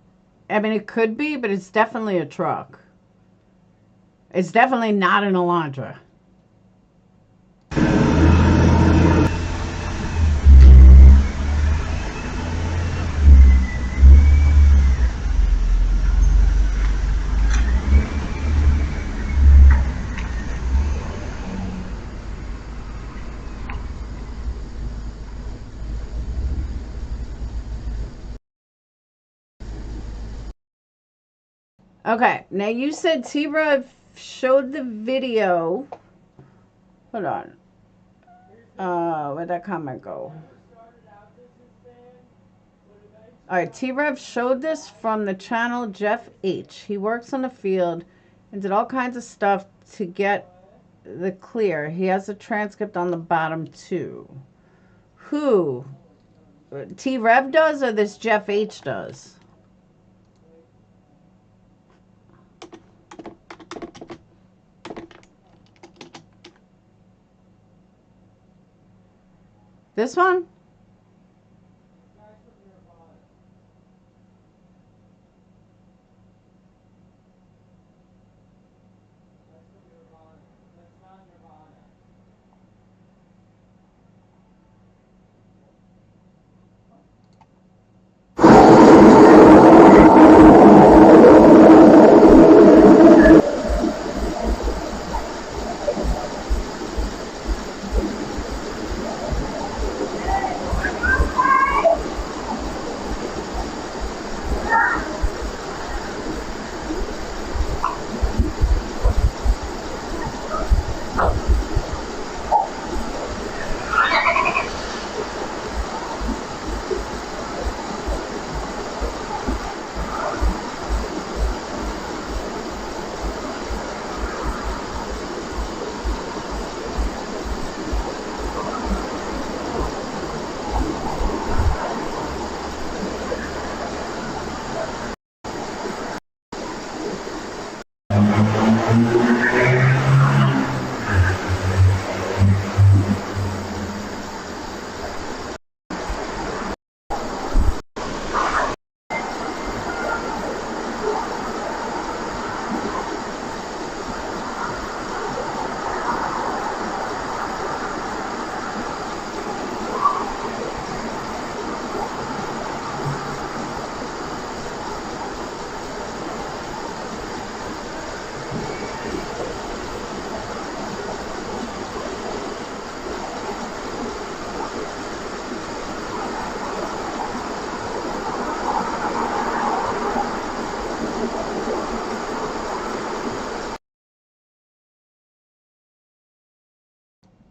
I mean, it could be, but it's definitely a truck. It's definitely not an Elantra. Okay, now you said T-Rev showed the video. Hold on. Where'd that comment go? Alright, T-Rev showed this from the channel Jeff H. He works on the field and did all kinds of stuff to get the clear. He has a transcript on the bottom too. Who? T-Rev does or this Jeff H does? This one?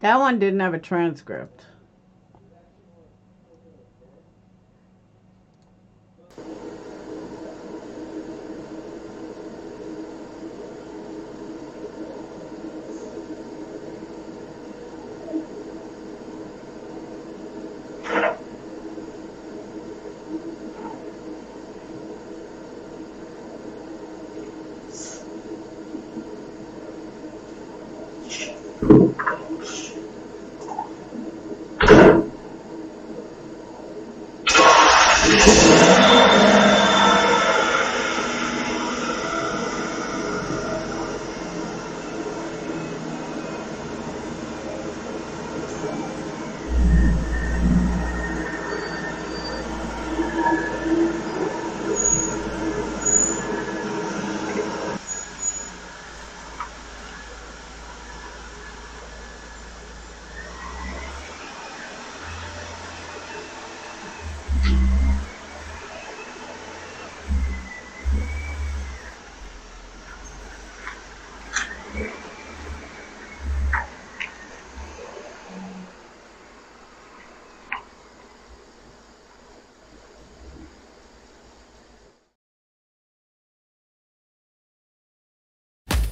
That one didn't have a transcript.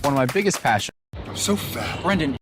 One of my biggest passions. So fat. Brendan.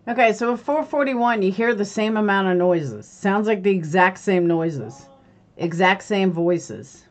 Okay, so with 441, you hear the same amount of noises. Sounds like the exact same noises. Exact same voices.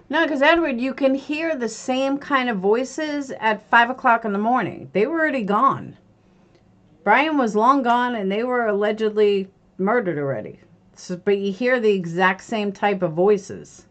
No, because Edward, you can hear the same kind of voices at 5 o'clock in the morning. They were already gone. Brian was long gone and they were allegedly murdered already. So, but you hear the exact same type of voices.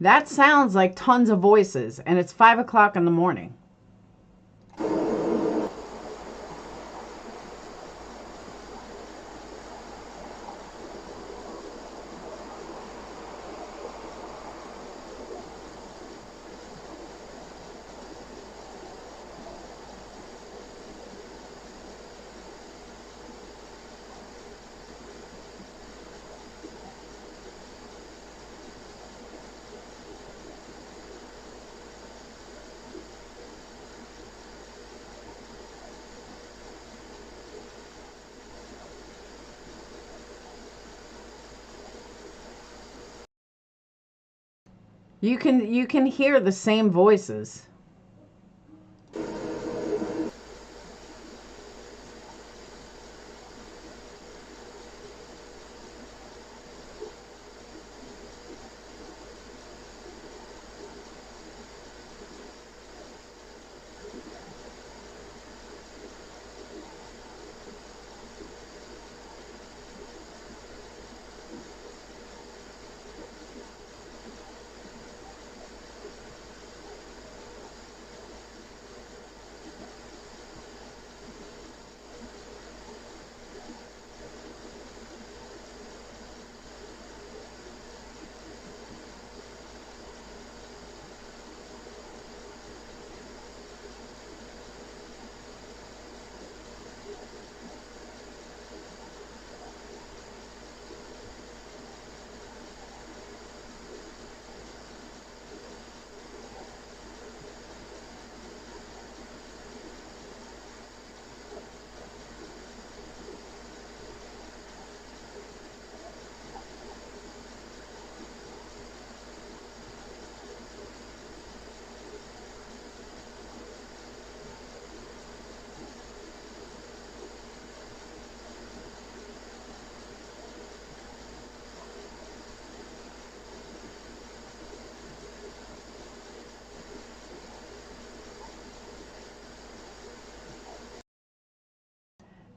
That sounds like tons of voices, and it's 5 o'clock in the morning. You can hear the same voices.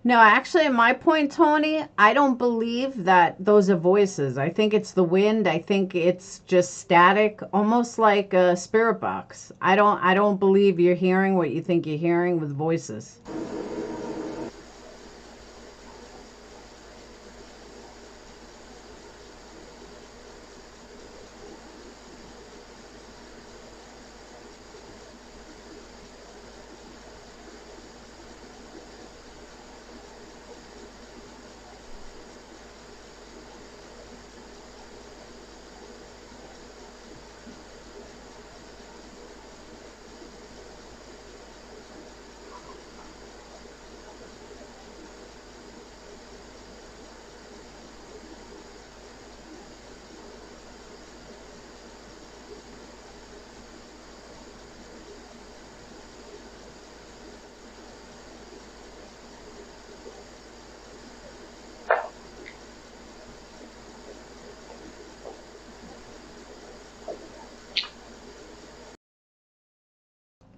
No, actually, at my point, Tony, I don't believe that those are voices. I think it's the wind. I think it's just static, almost like a spirit box. I don't believe you're hearing what you think you're hearing with voices.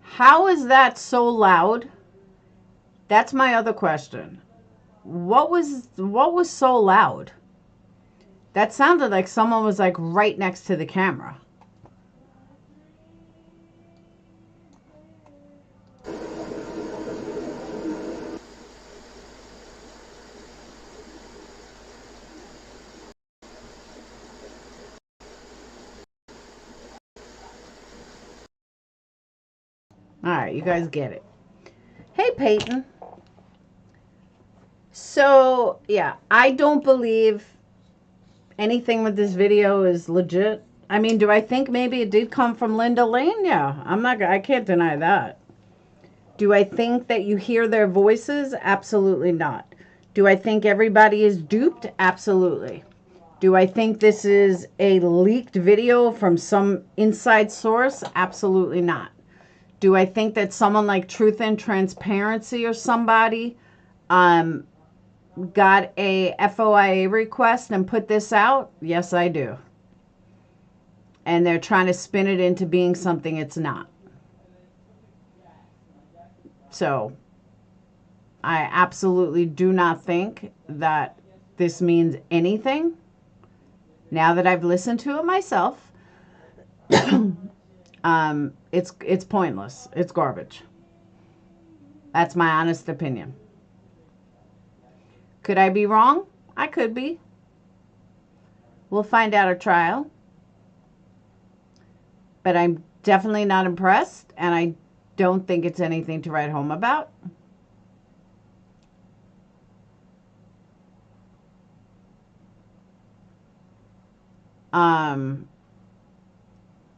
How is that so loud? That's my other question. What was so loud? That sounded like someone was like right next to the camera. All right, you guys get it. Hey, Peyton. So, yeah, I don't believe anything with this video is legit. I mean, do I think maybe it did come from Linda Lane? Yeah, I can't deny that. Do I think that you hear their voices? Absolutely not. Do I think everybody is duped? Absolutely. Do I think this is a leaked video from some inside source? Absolutely not. Do I think that someone like Truth and Transparency or somebody got a FOIA request and put this out? Yes, I do. And they're trying to spin it into being something it's not. So, I absolutely do not think that this means anything. Now that I've listened to it myself, it's pointless. It's garbage. That's my honest opinion. Could I be wrong? I could be. We'll find out at trial. But I'm definitely not impressed, and I don't think it's anything to write home about.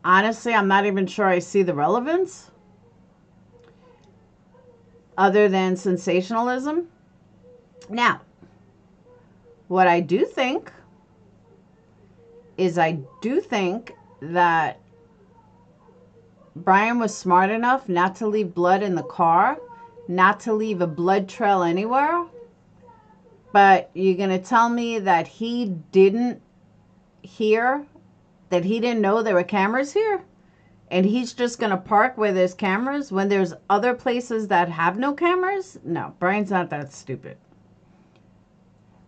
Honestly, I'm not even sure I see the relevance other than sensationalism. Now, what I do think is I do think that Brian was smart enough not to leave blood in the car, not to leave a blood trail anywhere. But you're going to tell me that he didn't hear, that he didn't know there were cameras here? And he's just going to park where there's cameras when there's other places that have no cameras? No, Brian's not that stupid.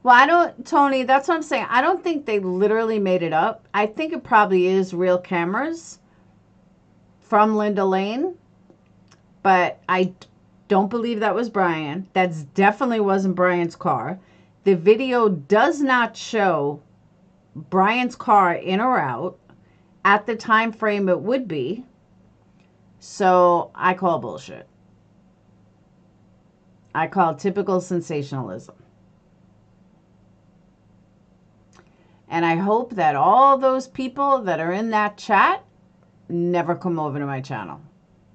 Well, Tony, that's what I'm saying. I don't think they literally made it up. I think it probably is real cameras from Linda Lane. But I don't believe that was Brian. That definitely wasn't Brian's car. The video does not show Brian's car in or out at the time frame it would be. So I call bullshit. I call typical sensationalism. And I hope that all those people that are in that chat never come over to my channel,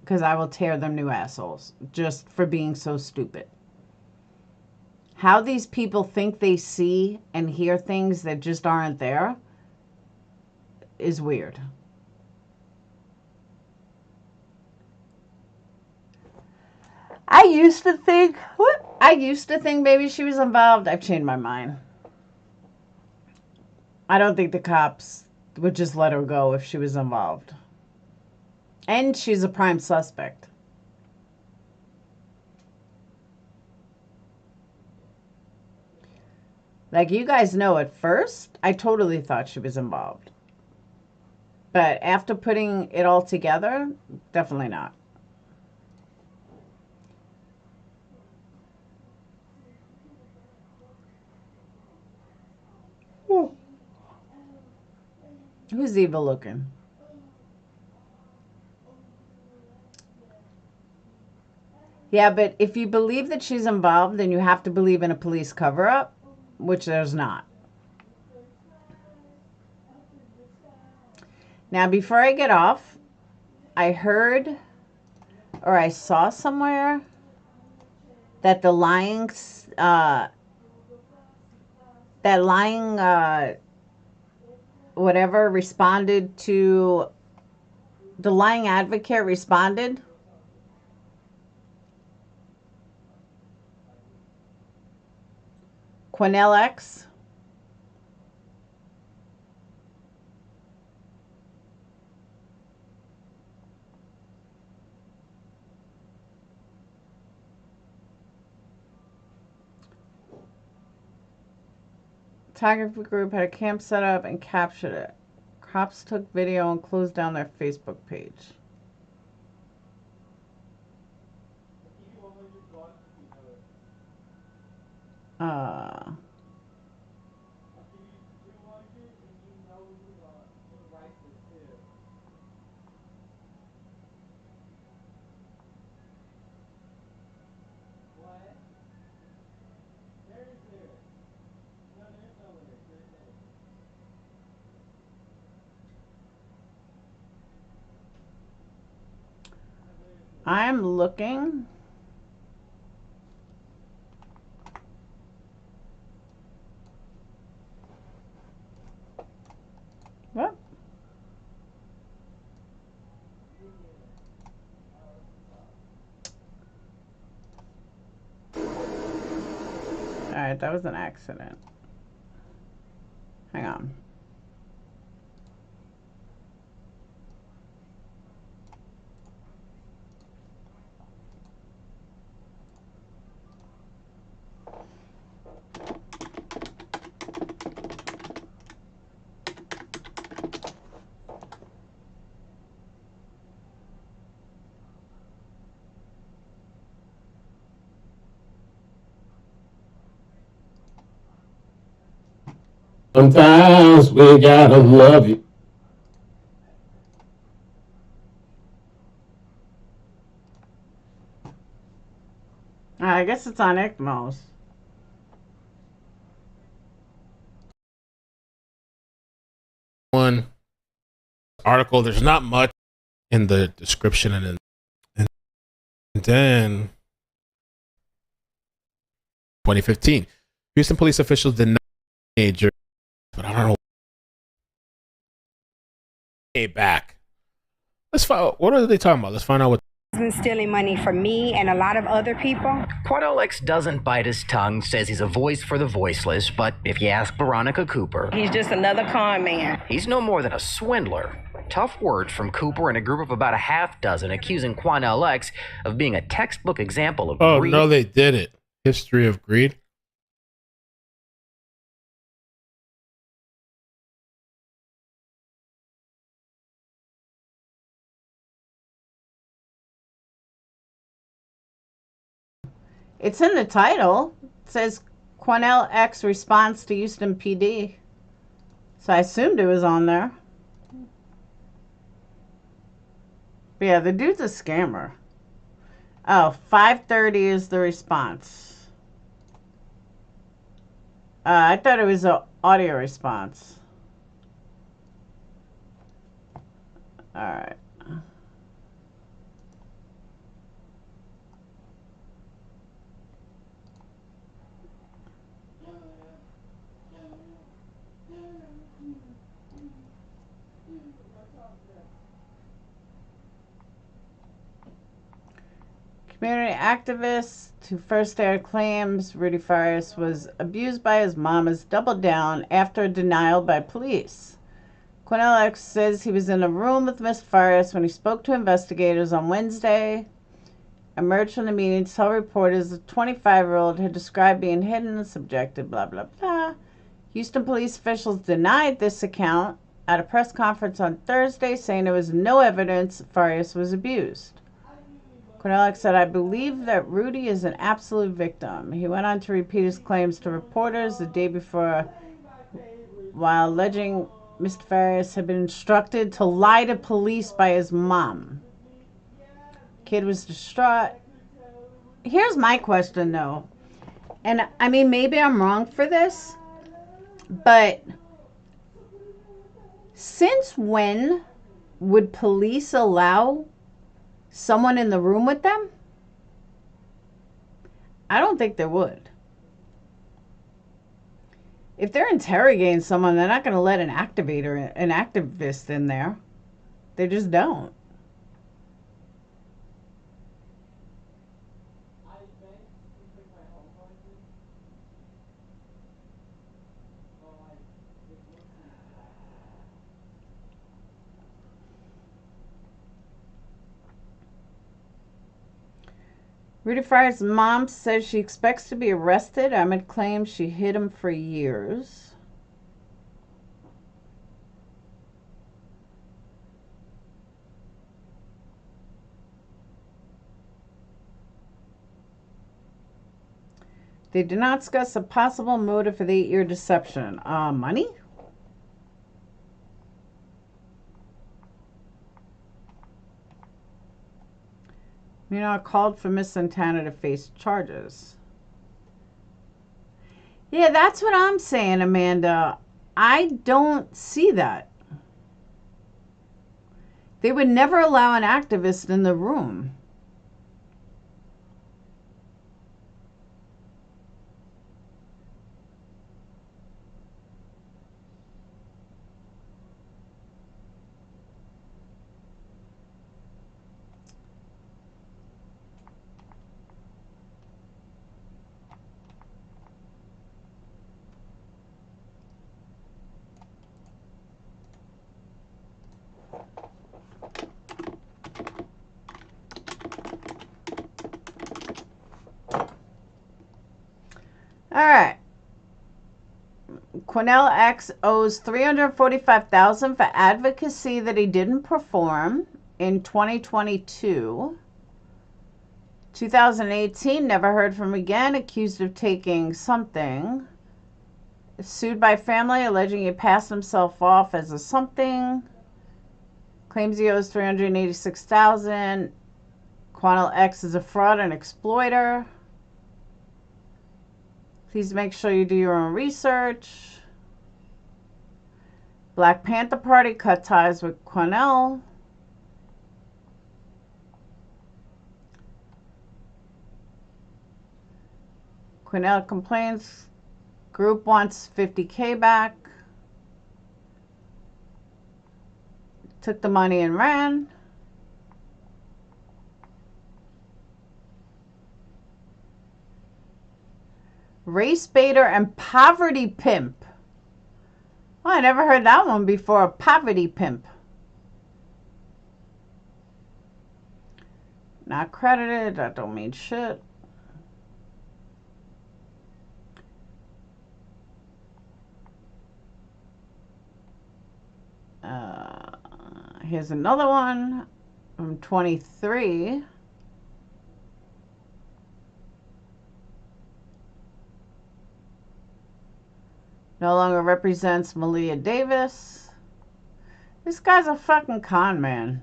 because I will tear them new assholes just for being so stupid. How these people think they see and hear things that just aren't there is weird. I used to think maybe she was involved. I've changed my mind. I don't think the cops would just let her go if she was involved. And she's a prime suspect. Like, you guys know, at first, I totally thought she was involved. But after putting it all together, definitely not. Ooh. Who's evil looking? Yeah, but if you believe that she's involved, then you have to believe in a police cover-up, which there's not. Now, before I get off, I heard or I saw somewhere that the lying whatever responded to, the lying advocate responded. Quinell X. Photography group had a camp set up and captured it. Cops took video and closed down their Facebook page. I'm looking. What? Alright, that was an accident. Hang on. Sometimes we gotta love you. I guess it's on ECMOs. One article, there's not much in the description, and then 2015, Houston police officials denied major, but I don't know. Back. Let's find. What are they talking about? Let's find out what. Been stealing money from me and a lot of other people. Quanell X doesn't bite his tongue, says he's a voice for the voiceless, but if you ask Veronica Cooper, He's just another con man. he's no more than a swindler. Tough words from Cooper and a group of about a half dozen accusing Quanell X of being a textbook example of Oh greed. no, they did it. History of greed. It's in the title. It says Quanell X response to Houston PD. So I assumed it was on there. But yeah, the dude's a scammer. Oh, 5:30 is the response. I thought it was an audio response. All right. Community activist who first aired claims Rudy Farias was abused by his mom has doubled down after a denial by police. Quanell X says he was in a room with Ms. Farias when he spoke to investigators on Wednesday. Emerged from the meeting to tell reporters the 25-year-old had described being hidden and subjected, blah, blah, blah. Houston police officials denied this account at a press conference on Thursday, saying there was no evidence Farias was abused. Quanell X said, I believe that Rudy is an absolute victim. He went on to repeat his claims to reporters the day before while alleging Mr. Farias had been instructed to lie to police by his mom. Kid was distraught. Here's my question, though. And, I mean, maybe I'm wrong for this, but since when would police allow someone in the room with them? I don't think they would. If they're interrogating someone, they're not going to let an activist in there. They just don't. Rudy Farias' mom says she expects to be arrested. Ahmed claims she hid him for years. They did not discuss a possible motive for the 8-year deception. Money? You know, I called for Miss Santana to face charges. Yeah, that's what I'm saying, Amanda. I don't see that. They would never allow an activist in the room. All right. Quanell X owes $345,000 for advocacy that he didn't perform in 2022. 2018, never heard from again, accused of taking something. Sued by family, alleging he passed himself off as a something. Claims he owes $386,000. Quanell X is a fraud and exploiter. Please make sure you do your own research. Black Panther Party cut ties with Quanell. Quanell complains. Group wants $50K back. Took the money and ran. Race baiter and poverty pimp. Oh, I never heard that one before. Poverty pimp. Not credited. That don't mean shit. Here's another one from 23. No longer represents Malia Davis. This guy's a fucking con man.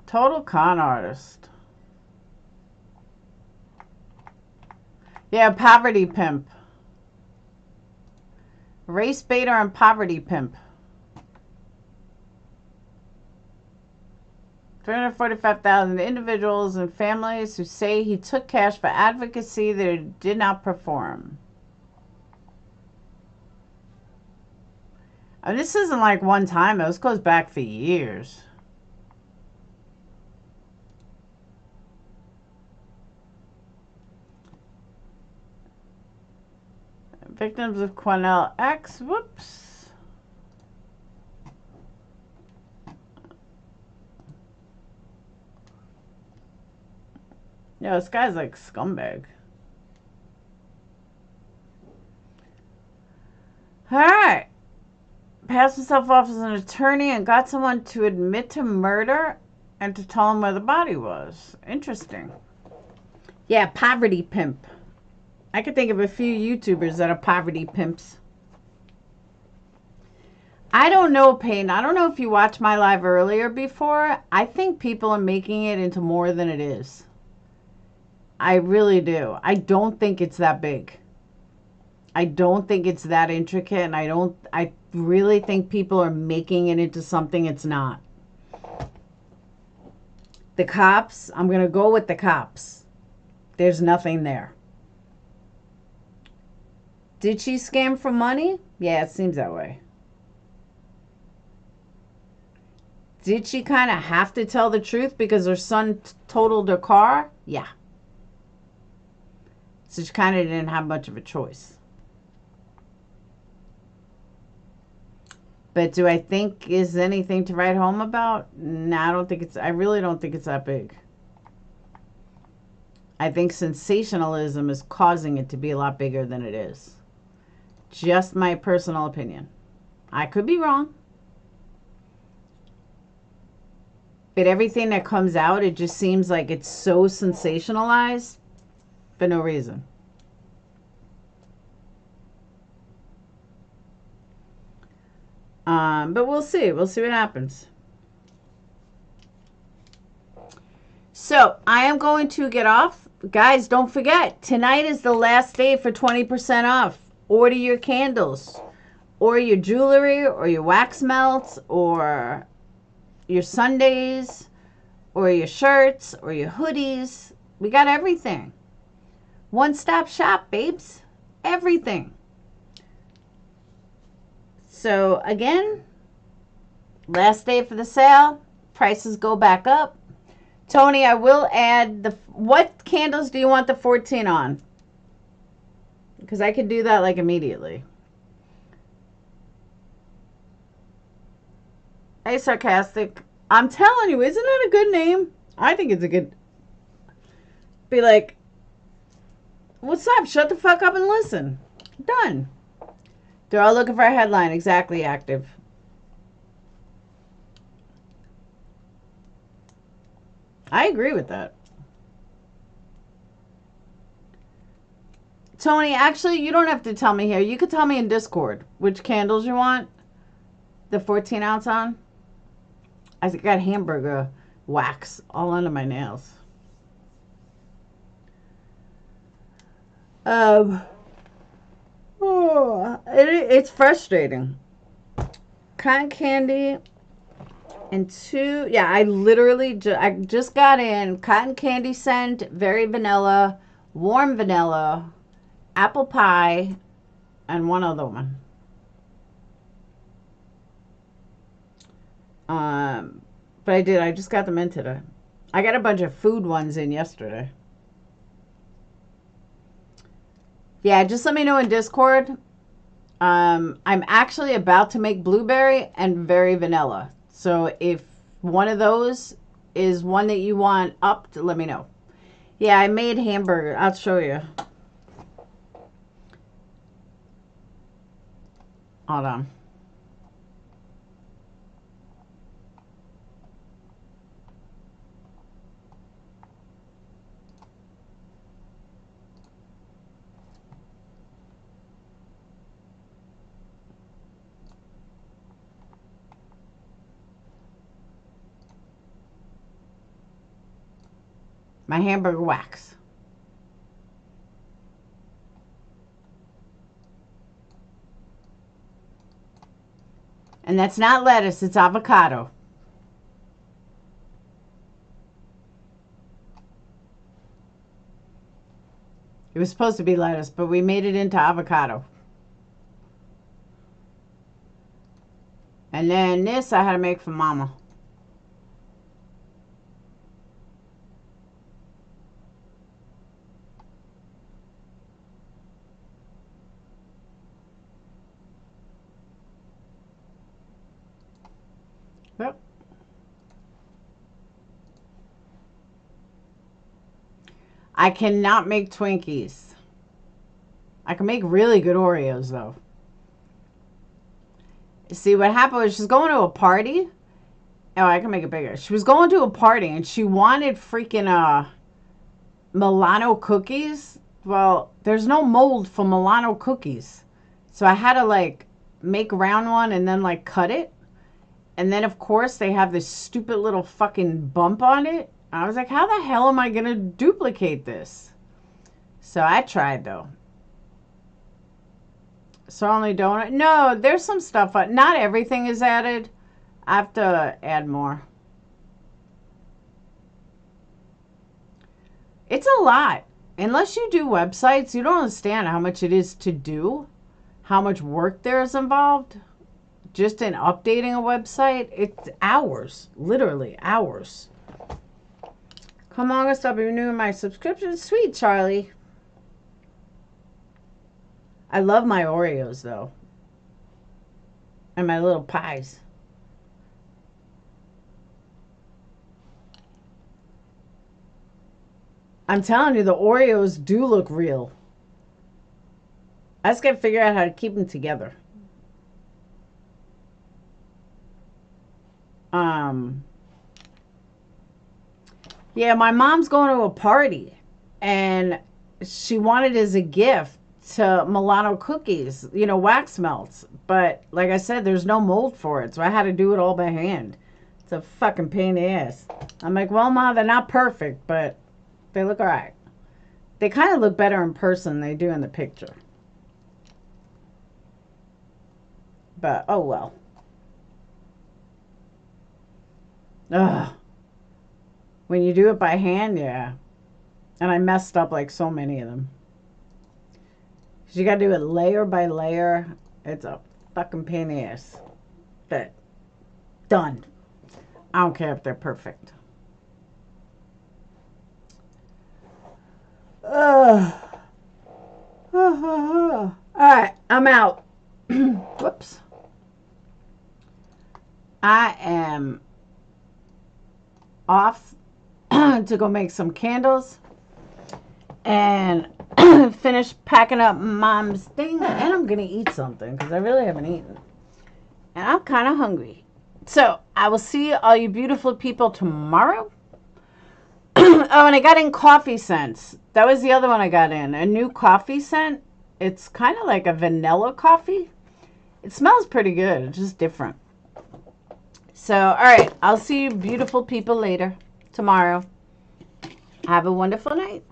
Total con artist. Yeah, poverty pimp. Race baiter and poverty pimp. 345,000 individuals and families who say he took cash for advocacy that he did not perform. And this isn't like one time. This goes back for years. Victims of Quinell X. Whoops. Yo, this guy's like scumbag. Alright. Passed himself off as an attorney and got someone to admit to murder and to tell him where the body was. Interesting. Yeah, poverty pimp. I could think of a few YouTubers that are poverty pimps. I don't know, Payne. I don't know if you watched my live earlier before. I think people are making it into more than it is. I really do. I don't think it's that big. I don't think it's that intricate, and I really think people are making it into something it's not. The cops, I'm going to go with the cops. There's nothing there. Did she scam for money? Yeah, it seems that way. Did she kind of have to tell the truth because her son totaled her car? Yeah. So she kind of didn't have much of a choice. But do I think is anything to write home about? Nah, I really don't think it's that big. I think sensationalism is causing it to be a lot bigger than it is. Just my personal opinion. I could be wrong. But everything that comes out, it just seems like it's so sensationalized for no reason. But we'll see. We'll see what happens. So, I am going to get off. Guys, don't forget, tonight is the last day for 20% off. Order your candles, or your jewelry, or your wax melts, or your sundaes, or your shirts, or your hoodies. We got everything. One-stop shop, babes. Everything. So, again, last day for the sale. Prices go back up. Tony, I will add what candles do you want the 14 on? Because I could do that like immediately. Hey, Sarcastic. I'm telling you, isn't that a good name? I think it's a good... Be like, what's up? Shut the fuck up and listen. Done. They're all looking for a headline. Exactly, active. I agree with that. Tony, actually, you don't have to tell me here. You could tell me in Discord which candles you want the 14 ounce on. I got hamburger wax all under my nails. It's frustrating. Cotton candy and two. Yeah, I literally I just got in cotton candy scent, very vanilla, warm vanilla, apple pie, and one other one. But I did. I just got them in today. I got a bunch of food ones in yesterday. Yeah, just let me know in Discord. I'm actually about to make blueberry and very vanilla. So if one of those is one that you want up, let me know. Yeah, I made hamburger. I'll show you. Hold on. My hamburger wax. And that's not lettuce, it's avocado. It was supposed to be lettuce, but we made it into avocado. And then this I had to make for Mama. Yep. I cannot make Twinkies. I can make really good Oreos, though. See, what happened was she's going to a party. Oh, I can make it bigger. She was going to a party, and she wanted freaking Milano cookies. Well, there's no mold for Milano cookies. So I had to, like, make a round one and then, like, cut it. And then, of course, they have this stupid little fucking bump on it. I was like, how the hell am I going to duplicate this? So I tried, though. So only donut. No, there's some stuff. Not everything is added. I have to add more. It's a lot. Unless you do websites, you don't understand how much it is to do. How much work there is involved. Just in updating a website, it's hours. Literally hours. Come on, I'll stop renewing my subscription. Sweet, Charlie. I love my Oreos, though. And my little pies. I'm telling you, the Oreos do look real. I just gotta figure out how to keep them together. Yeah, my mom's going to a party, and she wanted as a gift to Milano cookies, you know, wax melts. But like I said, there's no mold for it, so I had to do it all by hand. It's a fucking pain in the ass. I'm like, well, Ma, they're not perfect, but they look all right. They kind of look better in person than they do in the picture. But, oh well. Ugh. When you do it by hand, yeah. And I messed up like so many of them. You gotta do it layer by layer. It's a fucking pain in the ass. But, done. I don't care if they're perfect. Alright, I'm out. Whoops. I am off to go make some candles and finish packing up Mom's thing, and I'm gonna eat something because I really haven't eaten and I'm kind of hungry. So I will see all you beautiful people tomorrow. Oh, and I got in coffee scents. That was the other one I got in, a new coffee scent. It's kind of like a vanilla coffee. It smells pretty good. It's just different. So, all right, I'll see you beautiful people later tomorrow. Have a wonderful night.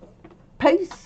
Peace.